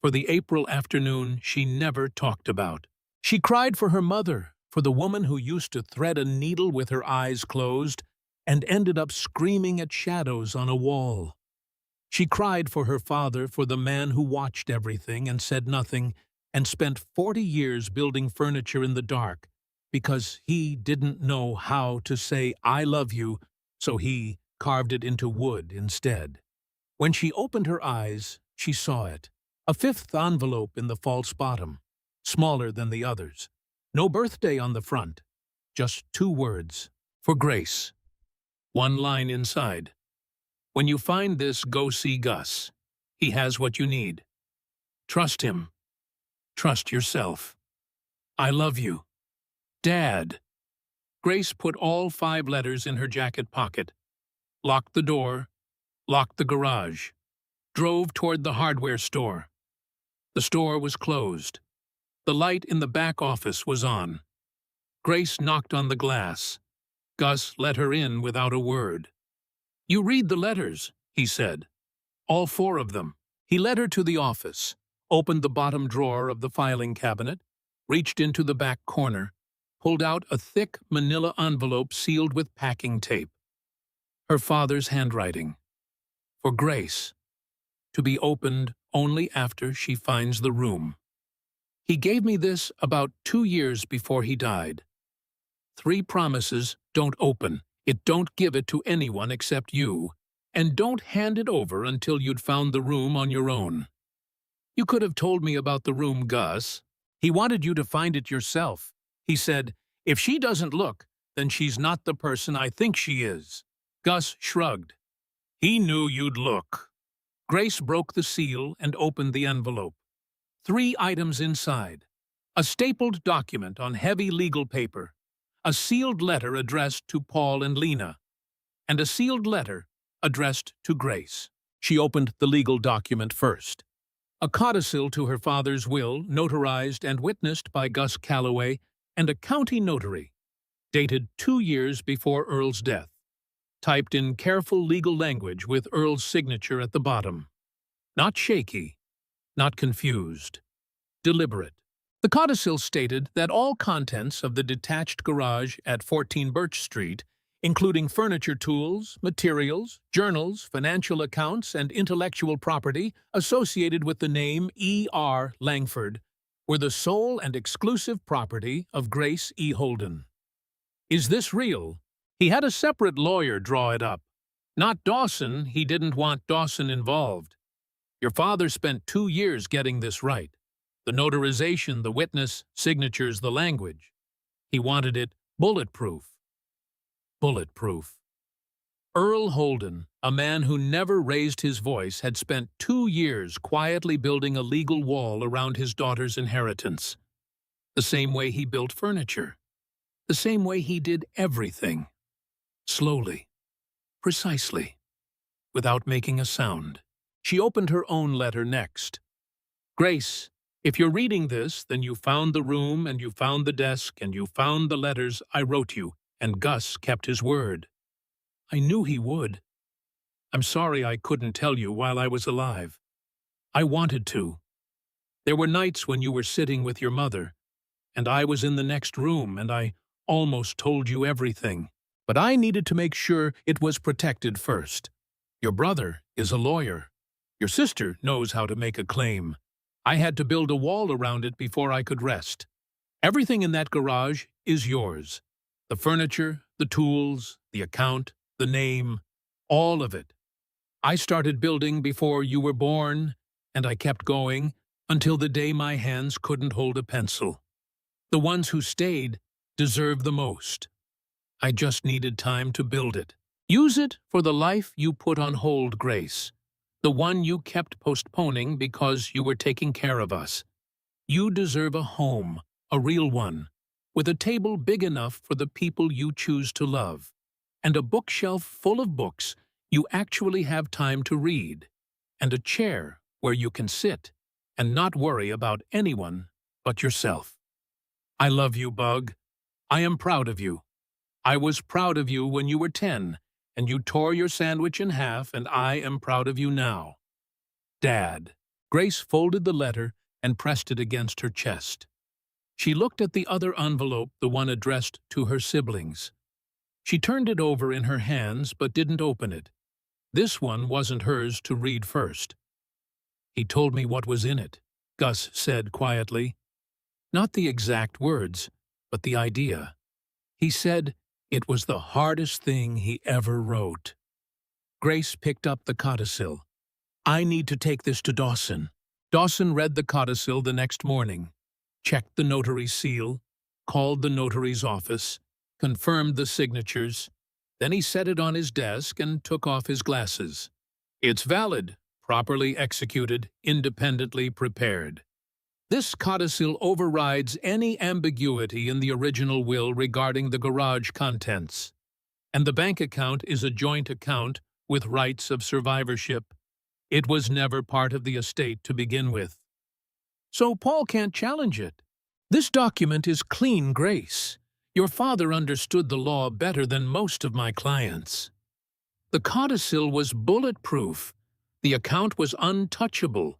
for the April afternoon she never talked about. She cried for her mother, for the woman who used to thread a needle with her eyes closed and ended up screaming at shadows on a wall. She cried for her father, for the man who watched everything and said nothing and spent 40 years building furniture in the dark because he didn't know how to say I love you, so he carved it into wood instead. When she opened her eyes, she saw it. A 5th envelope in the false bottom, smaller than the others. No birthday on the front, just 2 words, for Grace. 1 line inside. When you find this, go see Gus. He has what you need. Trust him. Trust yourself. I love you. Dad. Grace put all 5 letters in her jacket pocket, locked the door, locked the garage, drove toward the hardware store. The store was closed. The light in the back office was on. Grace knocked on the glass. Gus let her in without a word. You read the letters, he said. All 4 of them. He led her to the office, opened the bottom drawer of the filing cabinet, reached into the back corner, pulled out a thick manila envelope sealed with packing tape. Her father's handwriting. For Grace. To be opened only after she finds the room. He gave me this about 2 years before he died. 3 promises don't open Don't give it to anyone except you, and don't hand it over until you'd found the room on your own. You could have told me about the room, Gus. He wanted you to find it yourself. He said, if she doesn't look, then she's not the person I think she is. Gus shrugged. He knew you'd look. Grace broke the seal and opened the envelope. 3 items inside. A stapled document on heavy legal paper, a sealed letter addressed to Paul and Lena, and a sealed letter addressed to Grace. She opened the legal document first. A codicil to her father's will, notarized and witnessed by Gus Calloway and a county notary, dated 2 years before Earl's death, typed in careful legal language with Earl's signature at the bottom. Not shaky, not confused, deliberate. The codicil stated that all contents of the detached garage at 14 Birch Street, including furniture tools, materials, journals, financial accounts, and intellectual property associated with the name E.R. Langford, were the sole and exclusive property of Grace E. Holden. Is this real? He had a separate lawyer draw it up. Not Dawson. He didn't want Dawson involved. Your father spent 2 years getting this right. The notarization, the witness, signatures, the language. He wanted it bulletproof. Bulletproof. Earl Holden, a man who never raised his voice, had spent 2 years quietly building a legal wall around his daughter's inheritance. The same way he built furniture. The same way he did everything. Slowly. Precisely. Without making a sound. She opened her own letter next. Grace, if you're reading this, then you found the room, and you found the desk, and you found the letters I wrote you, and Gus kept his word. I knew he would. I'm sorry I couldn't tell you while I was alive. I wanted to. There were nights when you were sitting with your mother, and I was in the next room, and I almost told you everything. But I needed to make sure it was protected first. Your brother is a lawyer. Your sister knows how to make a claim. I had to build a wall around it before I could rest. Everything in that garage is yours. The furniture, the tools, the account, the name, all of it. I started building before you were born, and I kept going until the day my hands couldn't hold a pencil. The ones who stayed deserve the most. I just needed time to build it. Use it for the life you put on hold, Grace. The one you kept postponing because you were taking care of us. You deserve a home, a real one, with a table big enough for the people you choose to love, and a bookshelf full of books you actually have time to read, and a chair where you can sit and not worry about anyone but yourself. I love you, Bug. I am proud of you. I was proud of you when you were 10, and you tore your sandwich in half, and I am proud of you now. Dad. Grace folded the letter and pressed it against her chest. She looked at the other envelope, the one addressed to her siblings. She turned it over in her hands but didn't open it. This one wasn't hers to read first. He told me what was in it, Gus said quietly. Not the exact words, but the idea. He said it was the hardest thing he ever wrote. Grace picked up the codicil. I need to take this to Dawson. Dawson read the codicil the next morning, checked the notary's seal, called the notary's office, confirmed the signatures. Then he set it on his desk and took off his glasses. It's valid, properly executed, independently prepared. This codicil overrides any ambiguity in the original will regarding the garage contents, and the bank account is a joint account with rights of survivorship. It was never part of the estate to begin with. So Paul can't challenge it. This document is clean, Grace. Your father understood the law better than most of my clients. The codicil was bulletproof. The account was untouchable.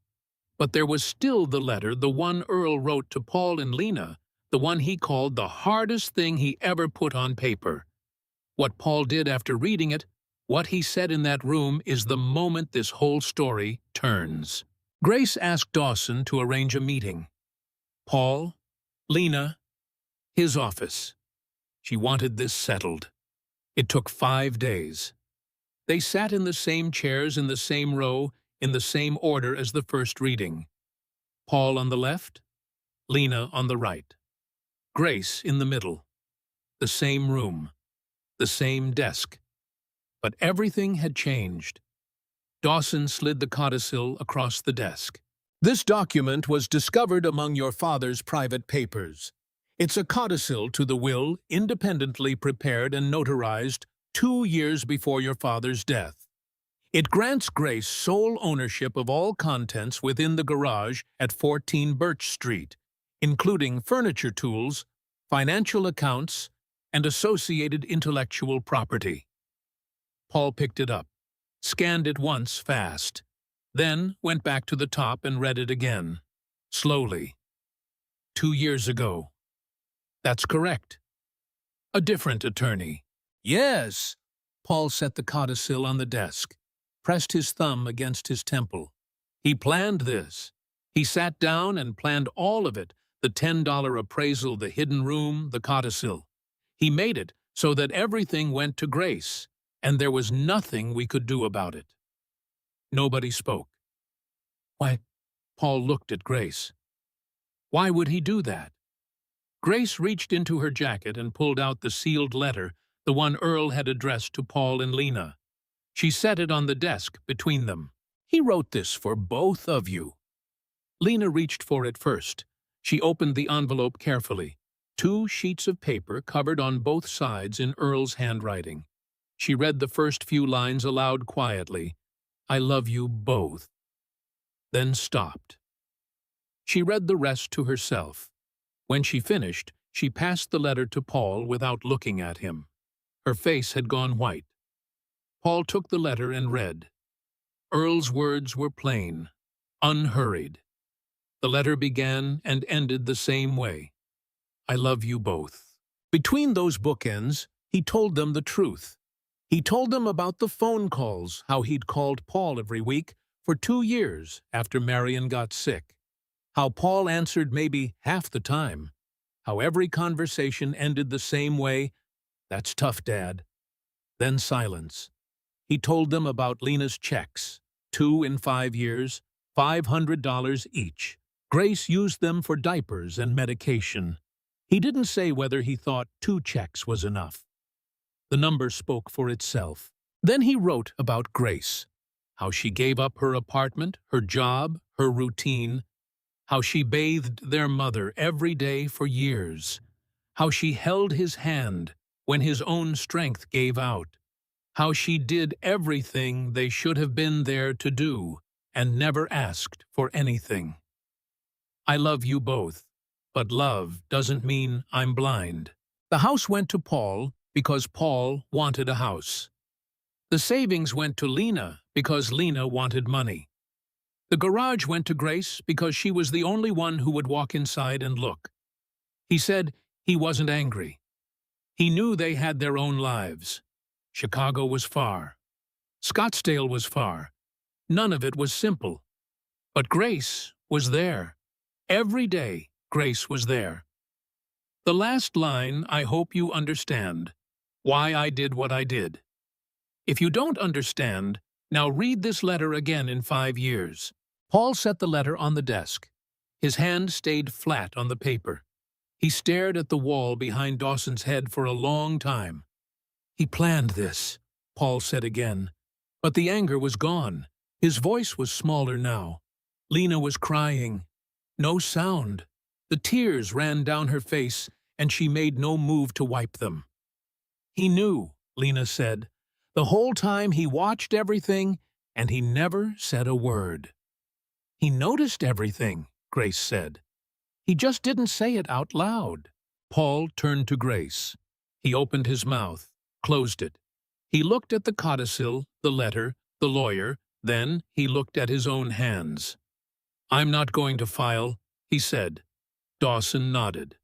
But there was still the letter, the one Earl wrote to Paul and Lena, the one he called the hardest thing he ever put on paper. What Paul did after reading it, what he said in that room, is the moment this whole story turns. Grace asked Dawson to arrange a meeting. Paul, Lena, his office. She wanted this settled. It took 5 days. They sat in the same chairs in the same row, in the same order as the first reading. Paul on the left, Lena on the right. Grace in the middle. The same room. The same desk. But everything had changed. Dawson slid the codicil across the desk. This document was discovered among your father's private papers. It's a codicil to the will independently prepared and notarized 2 years before your father's death. It grants Grace sole ownership of all contents within the garage at 14 Birch Street, including furniture tools, financial accounts, and associated intellectual property. Paul picked it up, scanned it once fast, then went back to the top and read it again, slowly. 2 years ago. That's correct. A different attorney. Yes. Paul set the codicil on the desk, pressed his thumb against his temple. He planned this. He sat down and planned all of it, the $10 appraisal, the hidden room, the codicil. He made it so that everything went to Grace, and there was nothing we could do about it. Nobody spoke. Why? Paul looked at Grace. Why would he do that? Grace reached into her jacket and pulled out the sealed letter, the one Earl had addressed to Paul and Lena. She set it on the desk between them. He wrote this for both of you. Lena reached for it first. She opened the envelope carefully. 2 sheets of paper covered on both sides in Earl's handwriting. She read the first few lines aloud quietly. I love you both. Then stopped. She read the rest to herself. When she finished, she passed the letter to Paul without looking at him. Her face had gone white. Paul took the letter and read. Earl's words were plain, unhurried. The letter began and ended the same way. I love you both. Between those bookends, he told them the truth. He told them about the phone calls, how he'd called Paul every week for 2 years after Marion got sick. How Paul answered maybe half the time. How every conversation ended the same way. That's tough, Dad. Then silence. He told them about Lena's checks, 2 in 5 years, $500 each. Grace used them for diapers and medication. He didn't say whether he thought 2 checks was enough. The number spoke for itself. Then he wrote about Grace, how she gave up her apartment, her job, her routine, how she bathed their mother every day for years, how she held his hand when his own strength gave out, how she did everything they should have been there to do and never asked for anything. I love you both, but love doesn't mean I'm blind. The house went to Paul because Paul wanted a house. The savings went to Lena because Lena wanted money. The garage went to Grace because she was the only one who would walk inside and look. He said he wasn't angry. He knew they had their own lives. Chicago was far. Scottsdale was far. None of it was simple. But Grace was there. Every day, Grace was there. The last line, I hope you understand why I did what I did. If you don't understand, now read this letter again in 5 years. Paul set the letter on the desk. His hand stayed flat on the paper. He stared at the wall behind Dawson's head for a long time. He planned this, Paul said again. But the anger was gone. His voice was smaller now. Lena was crying. No sound. The tears ran down her face, and she made no move to wipe them. He knew, Lena said. The whole time he watched everything, and he never said a word. He noticed everything, Grace said. He just didn't say it out loud. Paul turned to Grace. He opened his mouth, closed it. He looked at the codicil, the letter, the lawyer, then he looked at his own hands. I'm not going to file, he said. Dawson nodded.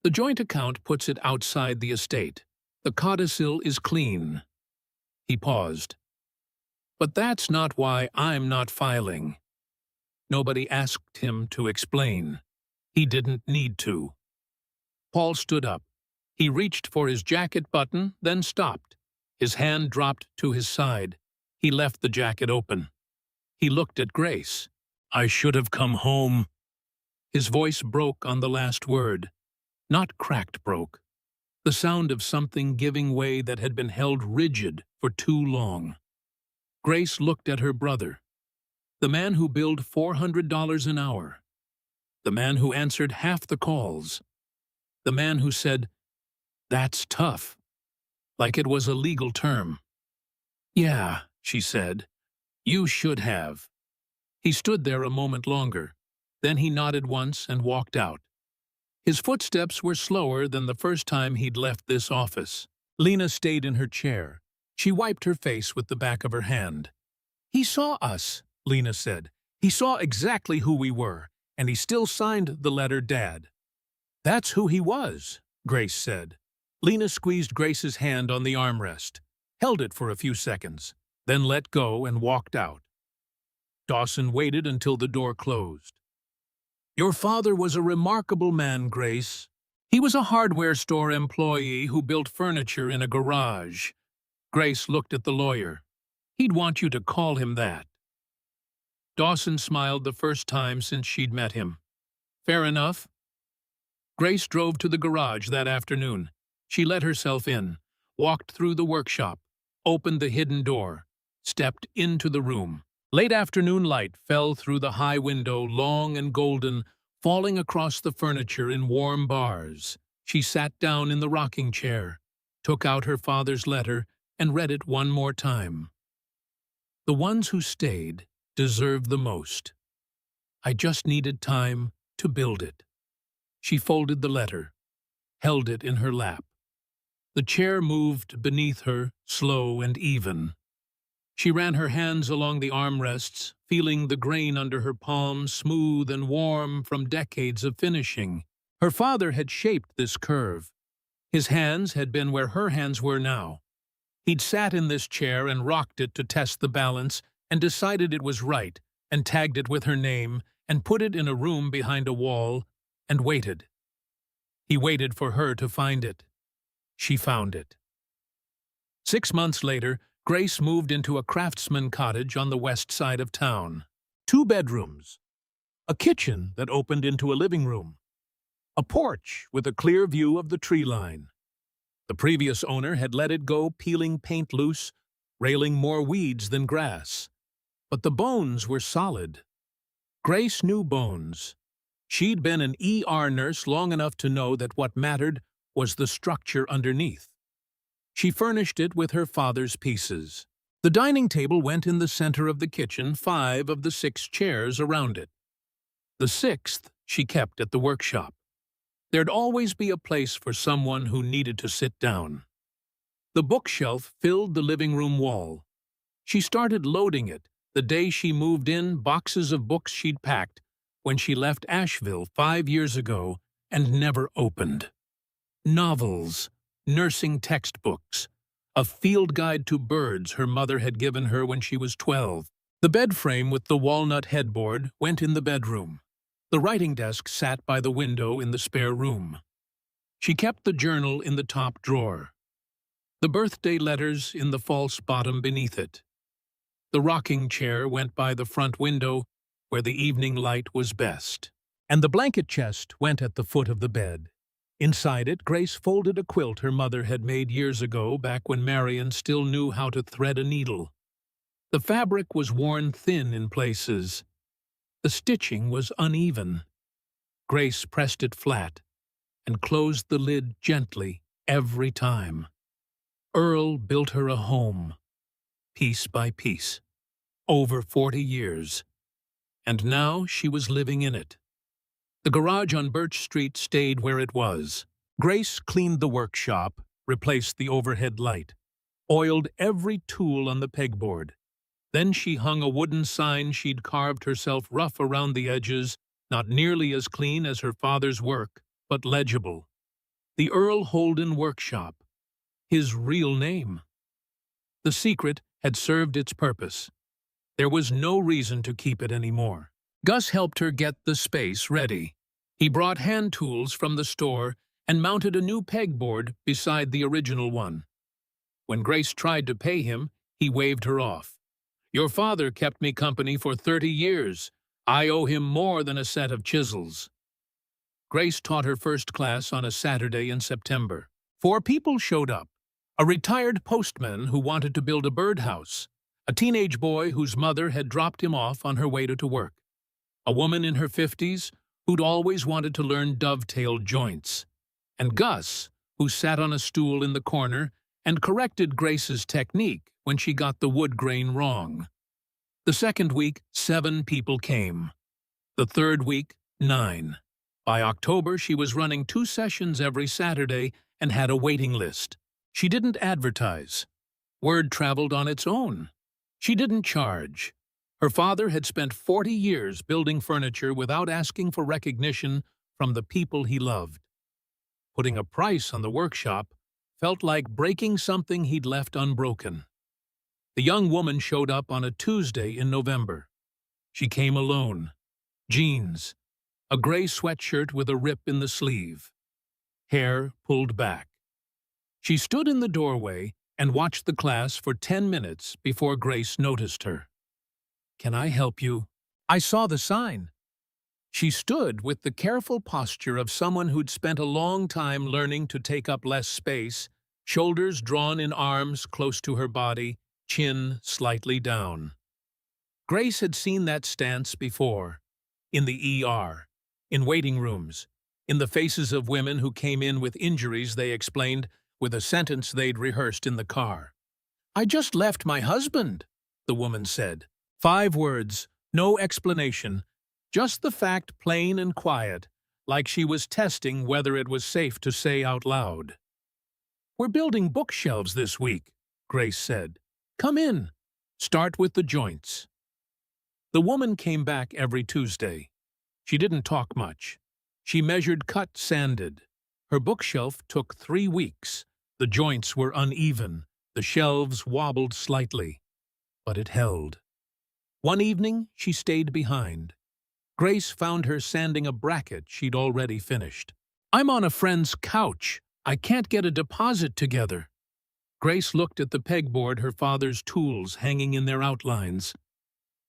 The joint account puts it outside the estate. The codicil is clean. He paused. But that's not why I'm not filing. Nobody asked him to explain. He didn't need to. Paul stood up. He reached for his jacket button, then stopped. His hand dropped to his side. He left the jacket open. He looked at Grace. "I should have come home." His voice broke on the last word. Not cracked broke. The sound of something giving way that had been held rigid for too long. Grace looked at her brother. The man who billed $400 an hour. The man who answered half the calls. The man who said, "That's tough," like it was a legal term. "Yeah," she said, "you should have." He stood there a moment longer. Then he nodded once and walked out. His footsteps were slower than the first time he'd left this office. Lena stayed in her chair. She wiped her face with the back of her hand. "He saw us," Lena said. "He saw exactly who we were, and he still signed the letter Dad." "That's who he was," Grace said. Lena squeezed Grace's hand on the armrest, held it for a few seconds, then let go and walked out. Dawson waited until the door closed. "Your father was a remarkable man, Grace. He was a hardware store employee who built furniture in a garage." Grace looked at the lawyer. "He'd want you to call him that." Dawson smiled the first time since she'd met him. "Fair enough." Grace drove to the garage that afternoon. She let herself in, walked through the workshop, opened the hidden door, stepped into the room. Late afternoon light fell through the high window, long and golden, falling across the furniture in warm bars. She sat down in the rocking chair, took out her father's letter, and read it one more time. "The ones who stayed deserve the most. I just needed time to build it." She folded the letter, held it in her lap. The chair moved beneath her, slow and even. She ran her hands along the armrests, feeling the grain under her palms smooth and warm from decades of finishing. Her father had shaped this curve. His hands had been where her hands were now. He'd sat in this chair and rocked it to test the balance and decided it was right and tagged it with her name and put it in a room behind a wall and waited. He waited for her to find it. She found it. 6 months later, Grace moved into a craftsman cottage on the west side of town. 2 bedrooms, a kitchen that opened into a living room, a porch with a clear view of the tree line. The previous owner had let it go, peeling paint loose, railing more weeds than grass. But the bones were solid. Grace knew bones. She'd been an ER nurse long enough to know that what mattered was the structure underneath. She furnished it with her father's pieces. The dining table went in the center of the kitchen, 5 of the 6 chairs around it. The 6th she kept at the workshop. There'd always be a place for someone who needed to sit down. The bookshelf filled the living room wall. She started loading it the day she moved in, boxes of books she'd packed when she left Asheville 5 years ago and never opened. Novels, nursing textbooks, a field guide to birds her mother had given her when she was 12. The bed frame with the walnut headboard went in the bedroom. The writing desk sat by the window in the spare room. She kept the journal in the top drawer. The birthday letters in the false bottom beneath it. The rocking chair went by the front window where the evening light was best. And the blanket chest went at the foot of the bed. Inside it, Grace folded a quilt her mother had made years ago, back when Marion still knew how to thread a needle. The fabric was worn thin in places. The stitching was uneven. Grace pressed it flat and closed the lid gently every time. Earl built her a home, piece by piece, over 40 years, and now she was living in it. The garage on Birch Street stayed where it was. Grace cleaned the workshop, replaced the overhead light, oiled every tool on the pegboard. Then she hung a wooden sign she'd carved herself, rough around the edges, not nearly as clean as her father's work, but legible. The Earl Holden Workshop. His real name. The secret had served its purpose. There was no reason to keep it anymore. Gus helped her get the space ready. He brought hand tools from the store and mounted a new pegboard beside the original one. When Grace tried to pay him, he waved her off. "Your father kept me company for 30 years. I owe him more than a set of chisels." Grace taught her first class on a Saturday in September. 4 people showed up: a retired postman who wanted to build a birdhouse, a teenage boy whose mother had dropped him off on her way to work, a woman in her 50s who'd always wanted to learn dovetail joints, and Gus, who sat on a stool in the corner and corrected Grace's technique when she got the wood grain wrong. The second week, 7 people came. The third week, 9. By October, she was running 2 sessions every Saturday and had a waiting list. She didn't advertise. Word traveled on its own. She didn't charge. Her father had spent 40 years building furniture without asking for recognition from the people he loved. Putting a price on the workshop felt like breaking something he'd left unbroken. The young woman showed up on a Tuesday in November. She came alone. Jeans, a gray sweatshirt with a rip in the sleeve, hair pulled back. She stood in the doorway and watched the class for 10 minutes before Grace noticed her. "Can I help you?" "I saw the sign." She stood with the careful posture of someone who'd spent a long time learning to take up less space, shoulders drawn in arms close to her body, chin slightly down. Grace had seen that stance before, in the ER, in waiting rooms, in the faces of women who came in with injuries they explained with a sentence they'd rehearsed in the car. "I just left my husband," the woman said. 5 words, no explanation, just the fact plain and quiet, like she was testing whether it was safe to say out loud. "We're building bookshelves this week," Grace said. "Come in. Start with the joints." The woman came back every Tuesday. She didn't talk much. She measured cut sanded. Her bookshelf took 3 weeks. The joints were uneven. The shelves wobbled slightly. But it held. One evening, she stayed behind. Grace found her sanding a bracket she'd already finished. "I'm on a friend's couch. I can't get a deposit together." Grace looked at the pegboard, her father's tools hanging in their outlines.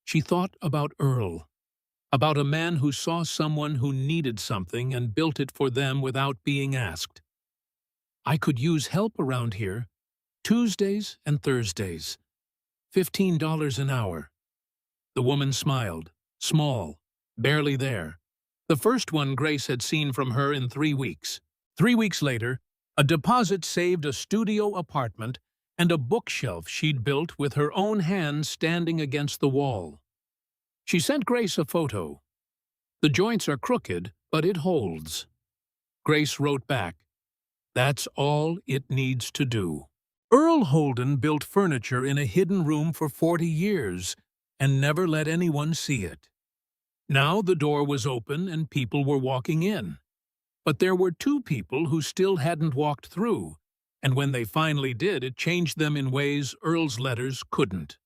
She thought about Earl, about a man who saw someone who needed something and built it for them without being asked. "I could use help around here. Tuesdays and Thursdays. $15 an hour." The woman smiled, small, barely there. The first one Grace had seen from her in 3 weeks. 3 weeks later, a deposit saved a studio apartment and a bookshelf she'd built with her own hands standing against the wall. She sent Grace a photo. "The joints are crooked, but it holds." Grace wrote back, "That's all it needs to do." Earl Holden built furniture in a hidden room for 40 years and never let anyone see it. Now the door was open and people were walking in. But there were 2 people who still hadn't walked through, and when they finally did, it changed them in ways Earl's letters couldn't.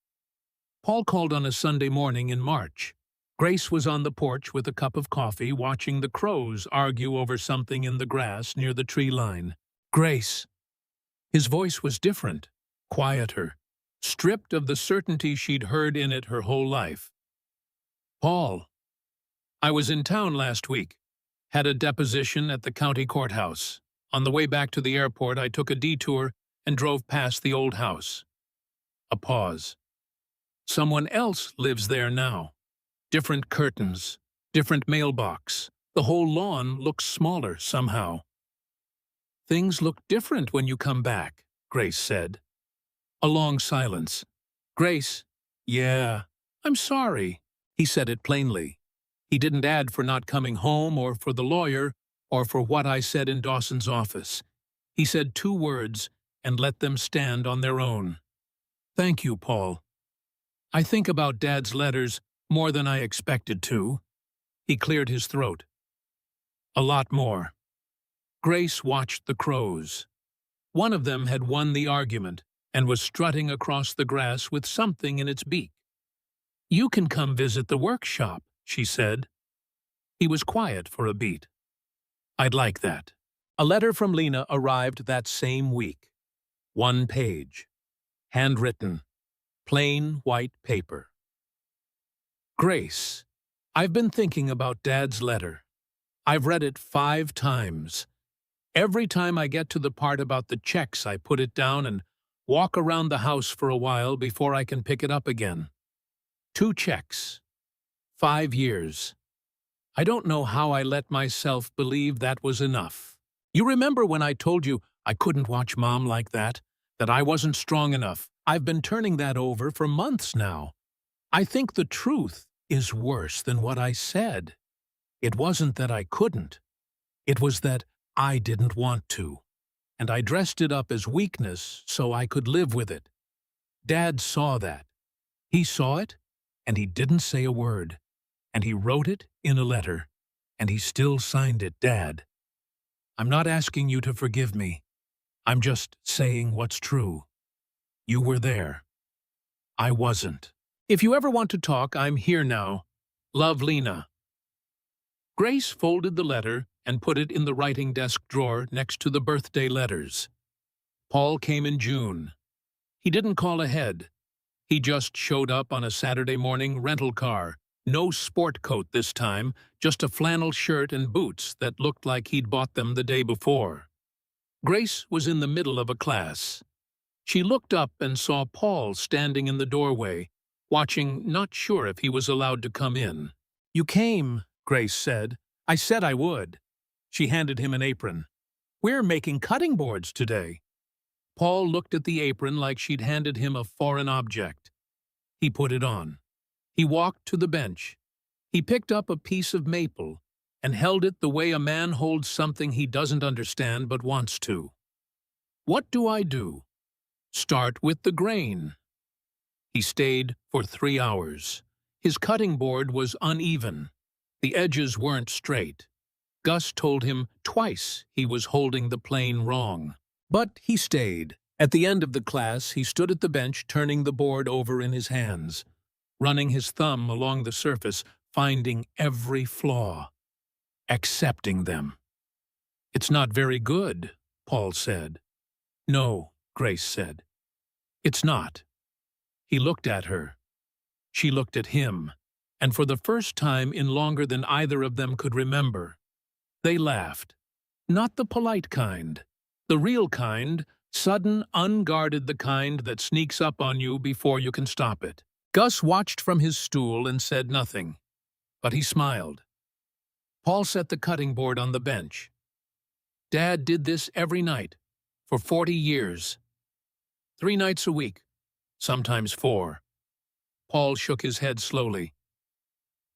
Paul called on a Sunday morning in March. Grace was on the porch with a cup of coffee, watching the crows argue over something in the grass near the tree line. "Grace." His voice was different, quieter, stripped of the certainty she'd heard in it her whole life. "Paul, I was in town last week. Had a deposition at the county courthouse. On the way back to the airport, I took a detour and drove past the old house." A pause. "Someone else lives there now. Different curtains, different mailbox. The whole lawn looks smaller somehow." "Things look different when you come back," Grace said. A long silence. "Grace, yeah, I'm sorry." He said it plainly. He didn't add for not coming home or for the lawyer or for what I said in Dawson's office. He said 2 words and let them stand on their own. "Thank you, Paul. I think about Dad's letters more than I expected to." He cleared his throat. "A lot more." Grace watched the crows. One of them had won the argument and was strutting across the grass with something in its beak. "You can come visit the workshop," she said. He was quiet for a beat. "I'd like that." A letter from Lena arrived that same week. 1 page. Handwritten. Plain white paper. Grace, I've been thinking about Dad's letter. I've read it 5 times. Every time I get to the part about the checks, I put it down and walk around the house for a while before I can pick it up again. 2 checks. 5 years. I don't know how I let myself believe that was enough. You remember when I told you I couldn't watch Mom like that? That I wasn't strong enough? I've been turning that over for months now. I think the truth is worse than what I said. It wasn't that I couldn't. It was that I didn't want to. And I dressed it up as weakness so I could live with it. Dad saw that. He saw it, and he didn't say a word. And he wrote it in a letter, and he still signed it Dad. I'm not asking you to forgive me. I'm just saying what's true. You were there. I wasn't. If you ever want to talk, I'm here now. Love, Lena. Grace folded the letter and put it in the writing desk drawer next to the birthday letters. Paul came in June. He didn't call ahead. He just showed up on a Saturday morning rental car. No sport coat this time, just a flannel shirt and boots that looked like he'd bought them the day before. Grace was in the middle of a class. She looked up and saw Paul standing in the doorway, watching, not sure if he was allowed to come in. You came, Grace said. I said I would. She handed him an apron. We're making cutting boards today. Paul looked at the apron like she'd handed him a foreign object. He put it on. He walked to the bench. He picked up a piece of maple and held it the way a man holds something he doesn't understand but wants to. What do I do? Start with the grain. He stayed for 3 hours. His cutting board was uneven. The edges weren't straight. Gus told him twice he was holding the plane wrong. But he stayed. At the end of the class, he stood at the bench turning the board over in his hands, running his thumb along the surface, finding every flaw, accepting them. It's not very good, Paul said. No, Grace said. It's not. He looked at her. She looked at him, and for the first time in longer than either of them could remember, they laughed. Not the polite kind. The real kind, sudden, unguarded, the kind that sneaks up on you before you can stop it. Gus watched from his stool and said nothing, but he smiled. Paul set the cutting board on the bench. Dad did this every night, for 40 years. 3 nights a week, sometimes 4. Paul shook his head slowly.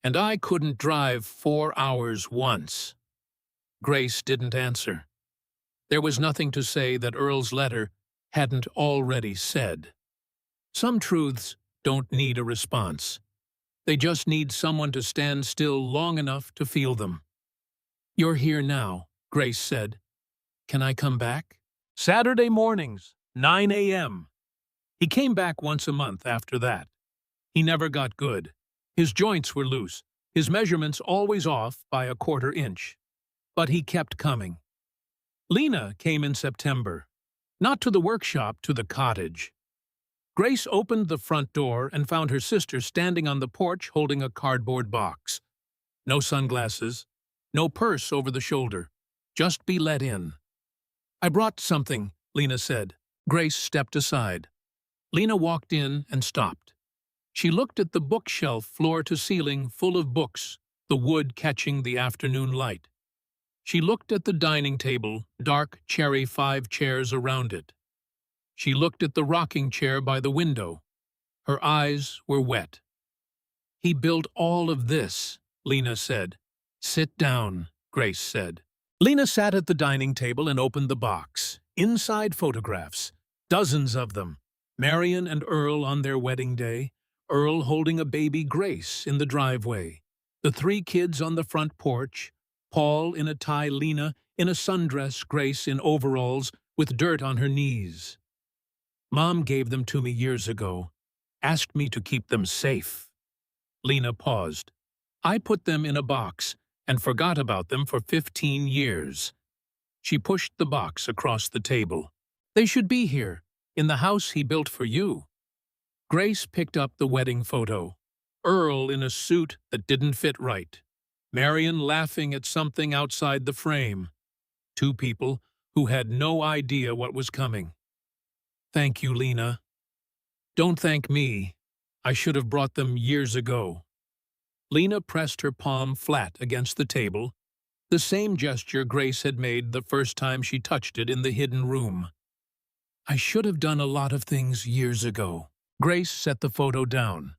And I couldn't drive 4 hours once. Grace didn't answer. There was nothing to say that Earl's letter hadn't already said. Some truths don't need a response. They just need someone to stand still long enough to feel them. You're here now, Grace said. Can I come back? Saturday mornings, 9 a.m. He came back once a month after that. He never got good. His joints were loose, his measurements always off by a 1/4 inch. But he kept coming. Lena came in September. Not to the workshop, to the cottage. Grace opened the front door and found her sister standing on the porch holding a cardboard box. No sunglasses, no purse over the shoulder. Just be let in. I brought something, Lena said. Grace stepped aside. Lena walked in and stopped. She looked at the bookshelf floor to ceiling full of books, the wood catching the afternoon light. She looked at the dining table, dark cherry 5 chairs around it. She looked at the rocking chair by the window. Her eyes were wet. He built all of this, Lena said. Sit down, Grace said. Lena sat at the dining table and opened the box. Inside photographs, dozens of them. Marion and Earl on their wedding day, Earl holding a baby Grace in the driveway, the 3 kids on the front porch, Paul in a tie, Lena in a sundress, Grace in overalls with dirt on her knees. Mom gave them to me years ago, asked me to keep them safe. Lena paused. I put them in a box and forgot about them for 15 years. She pushed the box across the table. "They should be here, in the house he built for you." Grace picked up the wedding photo. Earl in a suit that didn't fit right. Marion laughing at something outside the frame. Two people who had no idea what was coming. "Thank you, Lena." "Don't thank me. I should have brought them years ago." Lena pressed her palm flat against the table, the same gesture Grace had made the first time she touched it in the hidden room. "I should have done a lot of things years ago." Grace set the photo down.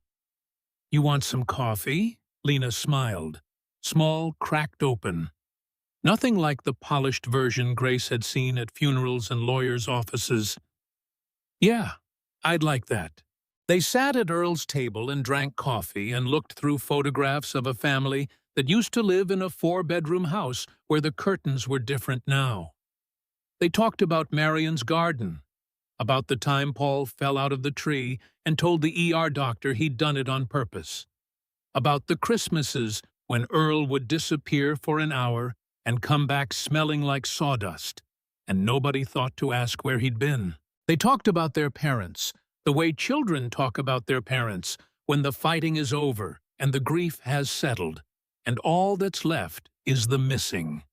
"You want some coffee?" Lena smiled, small, cracked open. Nothing like the polished version Grace had seen at funerals and lawyers' offices. "Yeah, I'd like that." They sat at Earl's table and drank coffee and looked through photographs of a family that used to live in a 4-bedroom house where the curtains were different now. They talked about Marion's garden, about the time Paul fell out of the tree and told the ER doctor he'd done it on purpose, about the Christmases when Earl would disappear for an hour and come back smelling like sawdust, and nobody thought to ask where he'd been. They talked about their parents, the way children talk about their parents when the fighting is over and the grief has settled, and all that's left is the missing.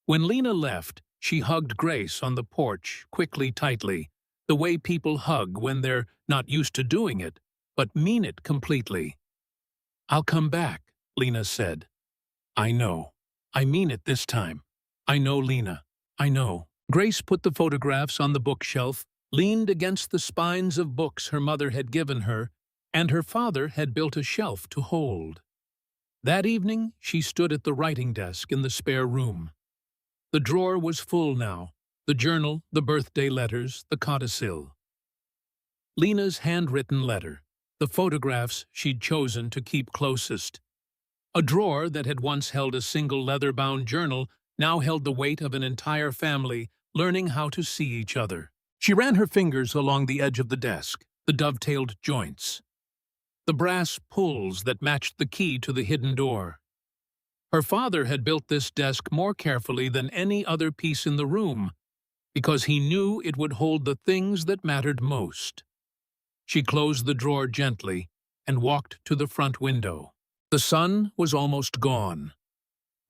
When Lena left, she hugged Grace on the porch, quickly, tightly, the way people hug when they're not used to doing it, but mean it completely. "I'll come back," Lena said. "I know. I mean it this time. I know, Lena. I know." Grace put the photographs on the bookshelf, leaned against the spines of books her mother had given her, and her father had built a shelf to hold. That evening, she stood at the writing desk in the spare room. The drawer was full now, the journal, the birthday letters, the codicil. Lena's handwritten letter, the photographs she'd chosen to keep closest. A drawer that had once held a single leather-bound journal now held the weight of an entire family learning how to see each other. She ran her fingers along the edge of the desk, the dovetailed joints, the brass pulls that matched the key to the hidden door. Her father had built this desk more carefully than any other piece in the room, because he knew it would hold the things that mattered most. She closed the drawer gently and walked to the front window. The sun was almost gone.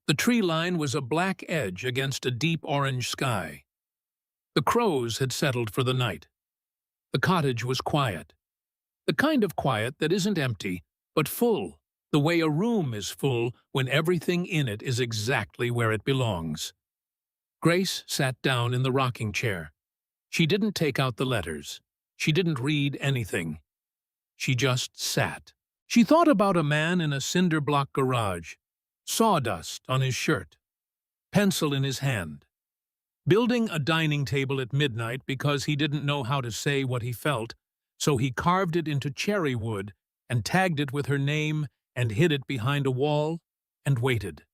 The tree line was a black edge against a deep orange sky. The crows had settled for the night. The cottage was quiet. The kind of quiet that isn't empty, but full, the way a room is full when everything in it is exactly where it belongs. Grace sat down in the rocking chair. She didn't take out the letters. She didn't read anything. She just sat. She thought about a man in a cinder-block garage, sawdust on his shirt, pencil in his hand, building a dining table at midnight because he didn't know how to say what he felt, so he carved it into cherry wood and tagged it with her name and hid it behind a wall and waited.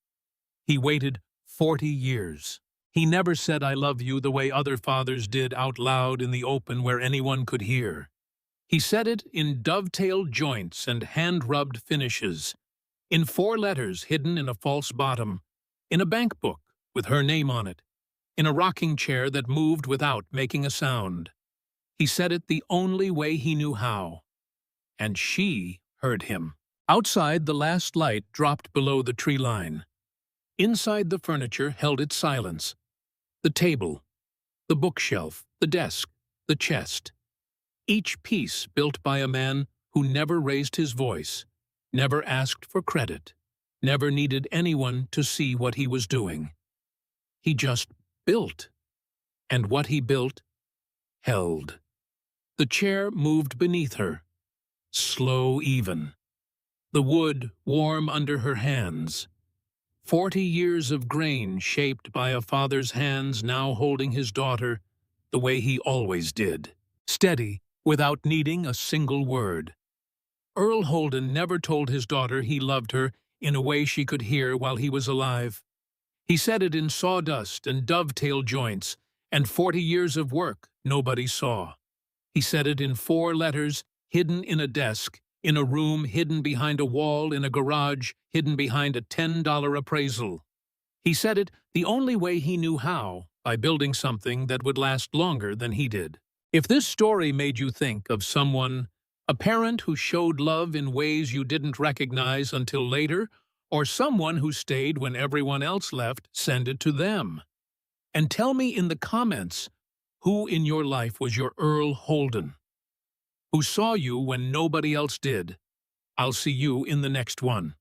He waited 40 years. He never said "I love you" the way other fathers did out loud in the open where anyone could hear. He said it in dovetailed joints and hand-rubbed finishes, in 4 letters hidden in a false bottom, in a bank book with her name on it, in a rocking chair that moved without making a sound. He said it the only way he knew how. And she heard him. Outside, the last light dropped below the tree line. Inside, the furniture held its silence. The table, the bookshelf, the desk, the chest. Each piece built by a man who never raised his voice, never asked for credit, never needed anyone to see what he was doing. He just built. And what he built held. The chair moved beneath her, slow, even. The wood warm under her hands. 40 years of grain shaped by a father's hands now holding his daughter the way he always did. Steady, without needing a single word. Earl Holden never told his daughter he loved her in a way she could hear while he was alive. He said it in sawdust and dovetail joints and 40 years of work nobody saw. He said it in 4 letters hidden in a desk, in a room hidden behind a wall, in a garage hidden behind a $10 appraisal. He said it the only way he knew how, by building something that would last longer than he did. If this story made you think of someone, a parent who showed love in ways you didn't recognize until later, or someone who stayed when everyone else left, send it to them. And tell me in the comments, who in your life was your Earl Holden? Who saw you when nobody else did? I'll see you in the next one.